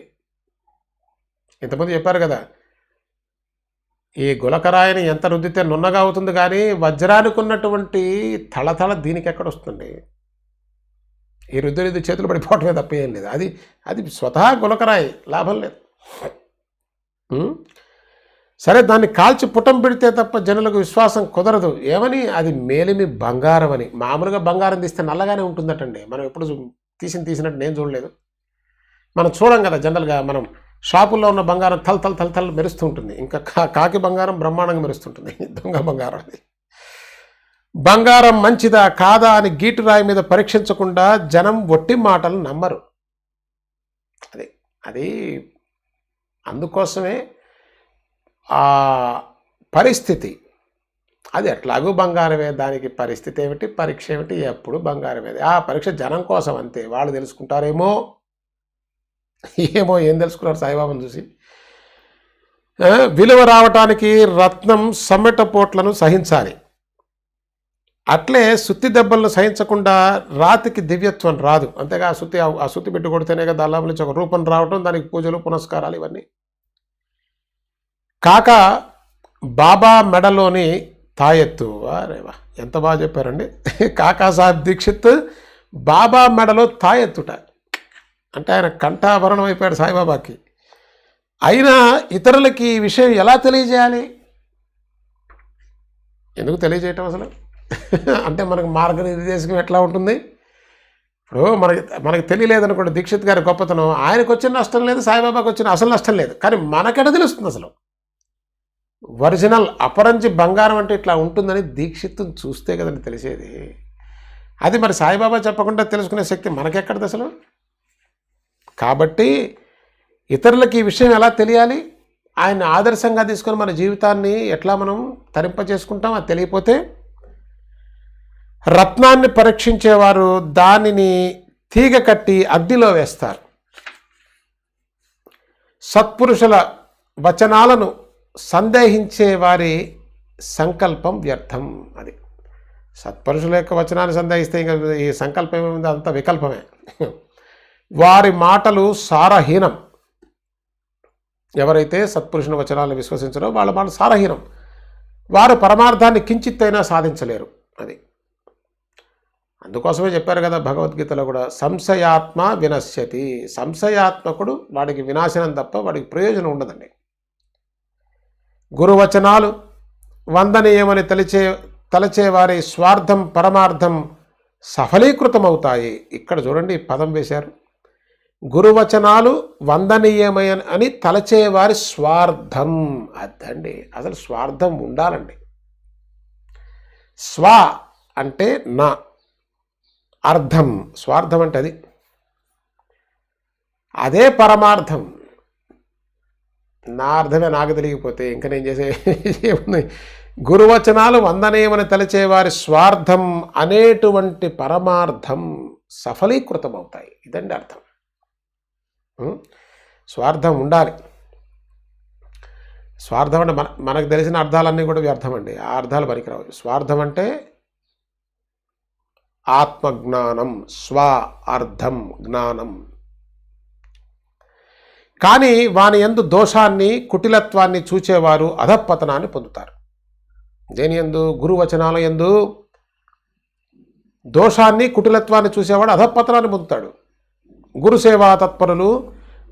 S1: ఇంతకుముందు చెప్పారు కదా, ఈ గులకరాయిని ఎంత రుద్దితే నున్నగా అవుతుంది, కానీ వజ్రానికి ఉన్నటువంటి తళతళ దీనికి ఎక్కడ వస్తుంది? ఈ రుద్దురిద్దు చేతులు పడిపోవటమే తప్ప ఏం లేదు. అది స్వతహా గులకరాయి, లాభం లేదు. సరే, దాన్ని కాల్చి పుటం పెడితే తప్ప జనులకు విశ్వాసం కుదరదు. ఏమని? అది మేలిమి బంగారం అని. మామూలుగా బంగారం తీస్తే నల్లగానే ఉంటుందటండి. మనం ఎప్పుడు తీసినట్టు నేను చూడలేదు. మనం చూడం కదా జనరల్గా. మనం షాపుల్లో ఉన్న బంగారం తల్ మెరుస్తూ ఉంటుంది. ఇంకా కాకి బంగారం బ్రహ్మాండంగా మెరుస్తుంటుంది. దొంగ బంగారం అది. బంగారం మంచిదా కాదా అని గీటు రాయి మీద పరీక్షించకుండా జనం ఒట్టి మాటలు నమ్మరు. అది అందుకోసమే ఆ పరిస్థితి. అది ఎట్లాగూ బంగారమే, దానికి పరిస్థితి ఏమిటి, పరీక్ష ఏమిటి, ఎప్పుడు బంగారమే. ఆ పరీక్ష జనం కోసం అంతే. వాళ్ళు తెలుసుకుంటారేమో, ఏం తెలుసుకున్నారు సాయిబాబాను చూసి. విలువ రావటానికి రత్నం సమ్మెటపోట్లను సహించాలి. అట్లే సుత్తి దెబ్బలను సహించకుండా రాతికి దివ్యత్వం రాదు. అంతేగా ఆ సుత్తి పెట్టి కొడితేనే కదా దాని నుంచి ఒక రూపం రావటం, దానికి పూజలు పునస్కారాలు ఇవన్నీ. కాక బాబా మెడలోని తాయెత్తు. అరేవా, ఎంత బాగా చెప్పారండి. కాకా సాహెబ్ దీక్షిత్ బాబా మెడలో తాయెత్తుట. అంటే ఆయన కంఠాభరణం అయిపోయాడు సాయిబాబాకి. అయినా ఇతరులకి ఈ విషయం ఎలా తెలియజేయాలి? ఎందుకు తెలియజేయటం అసలు? అంటే మనకు మార్గనిర్దేశకం ఎట్లా ఉంటుంది? ఇప్పుడు మనకు తెలియలేదనుకోండి దీక్షిత్ గారి గొప్పతనం, ఆయనకు వచ్చిన నష్టం లేదు, సాయిబాబాకి వచ్చిన అసలు నష్టం లేదు. కానీ మనకెట తెలుస్తుంది అసలు? ఒరిజినల్ అపరంజి బంగారం అంటే ఇట్లా ఉంటుందని దీక్షిత్తుని చూస్తే కదండి తెలిసేది. అది మరి సాయిబాబా చెప్పకుండా తెలుసుకునే శక్తి మనకెక్కడది అసలు? కాబట్టి ఇతరులకి ఈ విషయం ఎలా తెలియాలి? ఆయన ఆదర్శంగా తీసుకొని మన జీవితాన్ని ఎట్లా మనం తరింపజేసుకుంటాం? అది తెలియపోతే రత్నాన్ని పరీక్షించేవారు దానిని తీగ కట్టి అగ్నిలో వేస్తారు. సత్పురుషుల వచనాలను సందేహించే వారి సంకల్పం వ్యర్థం. అది సత్పురుషుల యొక్క వచనాన్ని సందేహిస్తే ఇంకా ఈ సంకల్పం ఏముంది? అంత వికల్పమే. వారి మాటలు సారహీనం. ఎవరైతే సత్పురుషుని వచనాలను విశ్వసించారో వాళ్ళ మాట సారహీనం. వారు పరమార్థాన్ని కించిత్తైనా సాధించలేరు. అది అందుకోసమే చెప్పారు కదా భగవద్గీతలో కూడా, సంశయాత్మ వినశ్యతి. సంశయాత్మకుడు వాడికి వినాశనం తప్ప వాడికి ప్రయోజనం ఉండదండి. గురువచనాలు వందనీయమని తలచే వారి స్వార్థం పరమార్థం సఫలీకృతమవుతాయి. ఇక్కడ చూడండి పదం వేశారు. గురువచనాలు వందనీయమైన అని తలచేవారి స్వార్థం. అదండి అసలు స్వార్థం ఉండాలండి. స్వ అంటే నా, అర్థం స్వార్థం అంటే అది, అదే పరమార్థం. నా అర్థమే నాకు తెలియకపోతే ఇంకా నేను చేసే ఏముంది? గురువచనాలు వందనీయమని తలచేవారి స్వార్థం అనేటువంటి పరమార్థం సఫలీకృతం అవుతాయి. ఇదండి అర్థం. స్వార్థం ఉండాలి. స్వార్థం అంటే మనకు తెలిసిన అర్థాలన్నీ కూడా వ్యర్థం అండి. ఆ అర్థాలు పనికిరావు. స్వార్థం అంటే ఆత్మజ్ఞానం, స్వ అర్థం జ్ఞానం. కానీ వాని యందు దోషాన్ని కుటిలత్వాన్ని చూచేవారు అధపతనాన్ని పొందుతారు. దేని యందు? గురువచనాల యందు దోషాన్ని కుటిలత్వాన్ని చూసేవాడు అధపతనాన్ని పొందుతాడు. గురుసేవా తత్పరులు,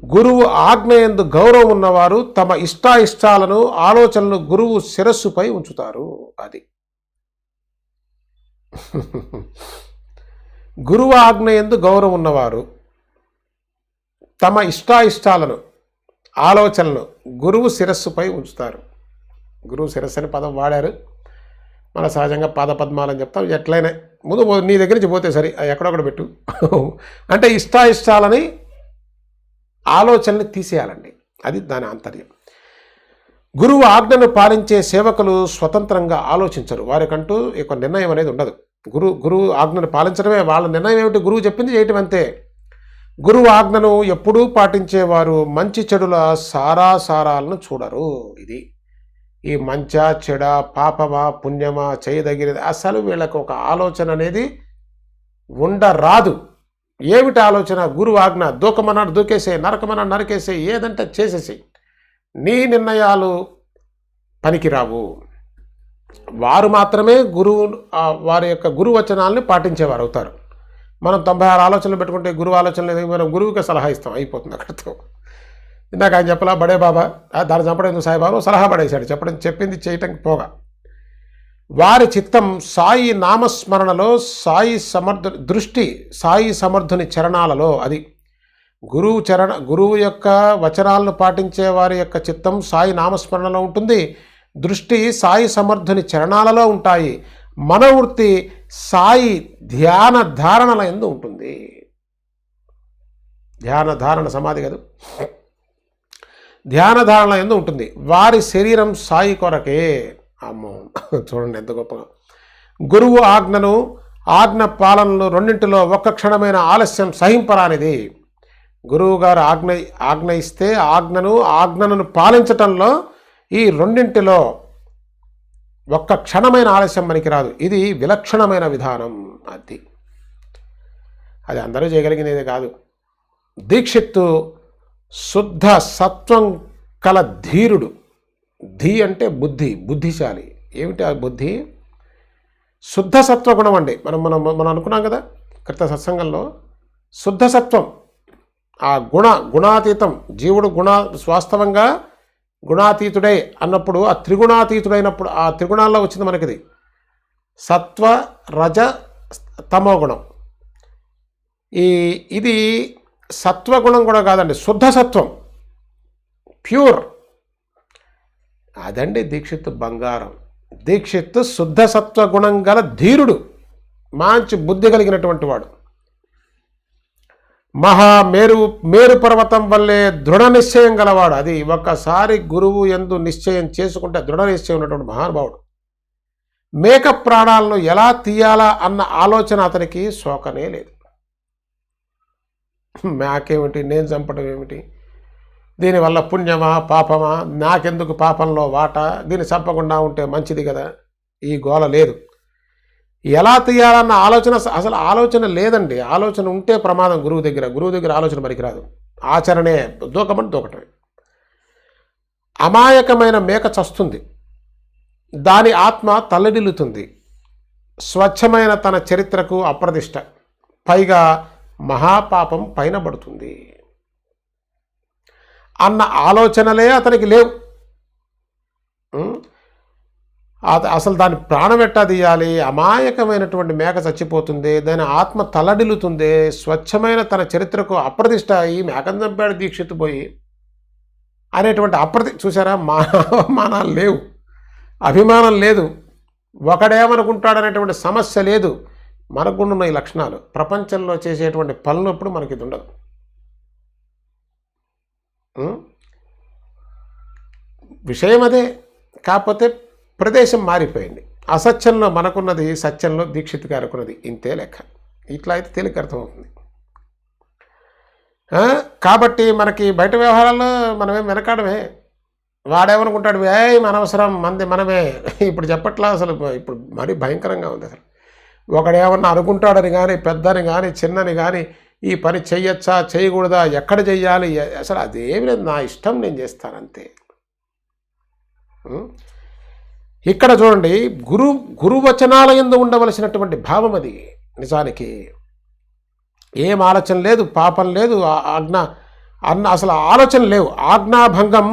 S1: గురువు ఆజ్ఞయందు గౌరవం ఉన్నవారు తమ ఇష్టాయిష్టాలను ఆలోచనలు గురువు శిరస్సుపై ఉంచుతారు. అది గురువు ఆజ్ఞయందు గౌరవం ఉన్నవారు తమ ఇష్టాయిష్టాలను ఆలోచనలు గురువు శిరస్సుపై ఉంచుతారు. గురువు శిరస్సు అని పదం వాడారు. మన సహజంగా పాదపద్మాలని చెప్తాం. ఎట్లయినా ముందు నీ దగ్గర నుంచి పోతే సరే ఎక్కడొక్కడ పెట్టు అంటే ఇష్టాయిష్టాలని ఆలోచనని తీసేయాలండి. అది దాని ఆంతర్యం. గురువు ఆజ్ఞను పాలించే సేవకులు స్వతంత్రంగా ఆలోచించరు. వారికంటూ ఒక నిర్ణయం అనేది ఉండదు. గురువు ఆజ్ఞను పాలించడమే వాళ్ళ నిర్ణయం. ఏమిటి? గురువు చెప్పింది చేయటం అంతే. గురువు ఆజ్ఞను ఎప్పుడూ పాటించేవారు మంచి చెడుల సారాసారాలను చూడరు. ఇది ఈ మంచా చెడ, పాపమా పుణ్యమా, చేయదగినది అసలు వీళ్ళకు ఒక ఆలోచన అనేది ఉండరాదు. ఏమిటి ఆలోచన? గురువు ఆజ్ఞ. దూకమన్నాడు దూకేసే, నరకమన్నాడు నరకేసే, ఏదంటే చేసేసి. నీ నిర్ణయాలు పనికిరావు. వారు మాత్రమే వారి యొక్క గురువచనాలని పాటించేవారు అవుతారు. మనం 96 ఆలోచనలు పెట్టుకుంటే గురువు ఆలోచనలు మనం గురువుకి సలహా ఇస్తాం, అయిపోతుంది అక్కడితో. ఇందాక ఆయన చెప్పలా బడే బాబా, దాన్ని చంపడం ఎందుకు సాయిబాబా సలహా పడేశాడు. చెప్పింది చేయటానికి పోగా. వారి చిత్తం సాయి నామస్మరణలో, దృష్టి సాయి సమర్థుని చరణాలలో. అది గురువు యొక్క వచనాలను పాటించే వారి యొక్క చిత్తం సాయి నామస్మరణలో ఉంటుంది. దృష్టి సాయి సమర్థుని చరణాలలో ఉంటాయి. మనవృత్తి సాయి ధ్యాన ధారణల యందు ఉంటుంది. ధ్యాన ధారణ సమాధి కాదు, ధ్యాన ధారణల యందు ఉంటుంది. వారి శరీరం సాయి కొరకే. అమ్మో చూడండి ఎంత గొప్పగా. గురువు ఆజ్ఞ పాలనలు రెండింటిలో ఒక్క క్షణమైన ఆలస్యం సహింపరానిది. గురువు గారు ఆజ్ఞ ఇస్తే ఆజ్ఞను పాలించటంలో ఈ రెండింటిలో ఒక్క క్షణమైన ఆలస్యం మనకి రాదు. ఇది విలక్షణమైన విధానం. అది అందరూ చేయగలిగినది కాదు. దీక్షిత్తు శుద్ధ సత్వం కల ధీరుడు. ధీ అంటే బుద్ధిశాలి. ఏమిటి ఆ బుద్ధి? శుద్ధ సత్వగుణం అండి. మనం అనుకున్నాం కదా క్రిత సత్సంగంలో. శుద్ధ సత్వం ఆ గుణాతీతం జీవుడు వాస్తవంగా గుణాతీతుడై అన్నప్పుడు ఆ త్రిగుణాతీతుడైనప్పుడు ఆ త్రిగుణాల్లో వచ్చింది మనకిది సత్వ రజ తమో గుణం. ఇది సత్వగుణం కూడా కాదండి, శుద్ధ సత్వం, ప్యూర్. అదండి దీక్షిత్ బంగారం. దీక్షిత్ శుద్ధ సత్వగుణం గల ధీరుడు, మంచి బుద్ధి కలిగినటువంటి వాడు. మేరు పర్వతం వల్లే దృఢ నిశ్చయం గలవాడు. అది ఒక్కసారి గురువు యందు నిశ్చయం చేసుకుంటే దృఢ నిశ్చయం ఉన్నటువంటి మహానుభావుడు. మేక ప్రాణాలను ఎలా తీయాలా అన్న ఆలోచన అతనికి శోకనే లేదు. మేకేమిటి, నేను చంపడం ఏమిటి, దీనివల్ల పుణ్యమా పాపమా, నాకెందుకు పాపంలో వాటా, దీన్ని చంపకుండా ఉంటే మంచిది కదా, ఈ గోల లేదు. ఎలా తీయాలన్న ఆలోచన అసలు ఆలోచన లేదండి. ఆలోచన ఉంటే ప్రమాదం. గురువు దగ్గర ఆలోచన పనికిరాదు. ఆచరణే దూకమని దూకటమే. అమాయకమైన మేక చస్తుంది, దాని ఆత్మ తల్లడిల్లుతుంది, స్వచ్ఛమైన తన చరిత్రకు అప్రదిష్ట, పైగా మహాపాపం పైన పడుతుంది అన్న ఆలోచనలే అతనికి లేవు. అసలు దాని ప్రాణం ఎట్టా తీయాలి, అమాయకమైనటువంటి మేక చచ్చిపోతుంది, దాని ఆత్మ తల్లడిల్లుతుంది, స్వచ్ఛమైన తన చరిత్రకు అప్రతిష్ట, ఈ మేకను చంపాడు దీక్షిత్ పోయి అనేటువంటి చూసారా, మానాలు లేవు, అభిమానం లేదు, ఒకడేమనుకుంటాడనేటువంటి సమస్య లేదు. మనకున్న ఈ లక్షణాలు ప్రపంచంలో చేసేటువంటి పనులప్పుడు మనకి ఇది ఉండదు. విషయం అదే, కాకపోతే ప్రదేశం మారిపోయింది. అసత్యంలో మనకున్నది, సత్యంలో దీక్షిత్ గారు అనుకున్నది, ఇంతే లెక్క. ఇట్లా అయితే తేలిక అర్థమవుతుంది. కాబట్టి మనకి బయట వ్యవహారాల్లో మనమేం వెనకాడమే. వాడేమనుకుంటాడు, మన అవసరం మంది మనమే. ఇప్పుడు చెప్పట్లా, అసలు ఇప్పుడు మరీ భయంకరంగా ఉంది. అసలు ఒకడేమన్నా అనుకుంటాడని కానీ, పెద్దని కానీ, చిన్నని కానీ, ఈ పని చెయ్యొచ్చా చేయకూడదా, ఎక్కడ చెయ్యాలి, అసలు అదేమి లేదు, నా ఇష్టం నేను చేస్తానంతే. ఇక్కడ చూడండి, గురువచనాల యందు ఉండవలసినటువంటి భావం అది. నిజానికి ఏం ఆలోచన లేదు, పాపం లేదు, అసలు ఆలోచన లేవు. ఆజ్ఞాభంగం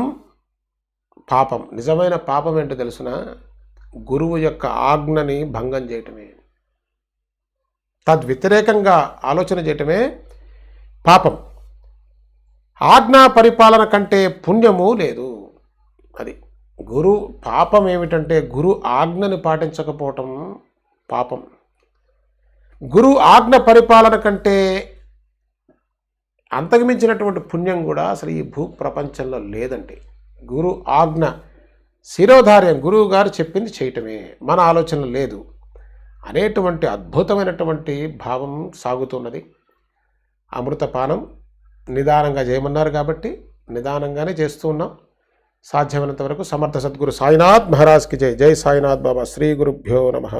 S1: పాపం. నిజమైన పాపం ఏంటో తెలుసున, గురువు యొక్క ఆజ్ఞని భంగం చేయటమే, తద్వ్యతిరేకంగా ఆలోచన చేయటమే పాపం. ఆజ్ఞా పరిపాలన కంటే పుణ్యము లేదు. అది పాపం ఏమిటంటే గురు ఆజ్ఞని పాటించకపోవటం పాపం. గురు ఆజ్ఞ పరిపాలన కంటే అంతకుమించినటువంటి పుణ్యం కూడా అసలు ఈ భూ ప్రపంచంలో లేదండి. గురు ఆజ్ఞ శిరోధార్యం, గురువు గారు చెప్పింది చేయటమే, మన ఆలోచన లేదు అనేటువంటి అద్భుతమైనటువంటి భావం సాగుతున్నది. అమృతపానం నిదానంగా చేయమన్నారు కాబట్టి నిదానంగానే చేస్తూ ఉన్నాం. సాధ్యమైనంత వరకు సమర్థ సద్గురు సాయినాథ్ మహారాజ్కి జై. జై సాయినాథ్ బాబా. శ్రీ గురుభ్యో నమః.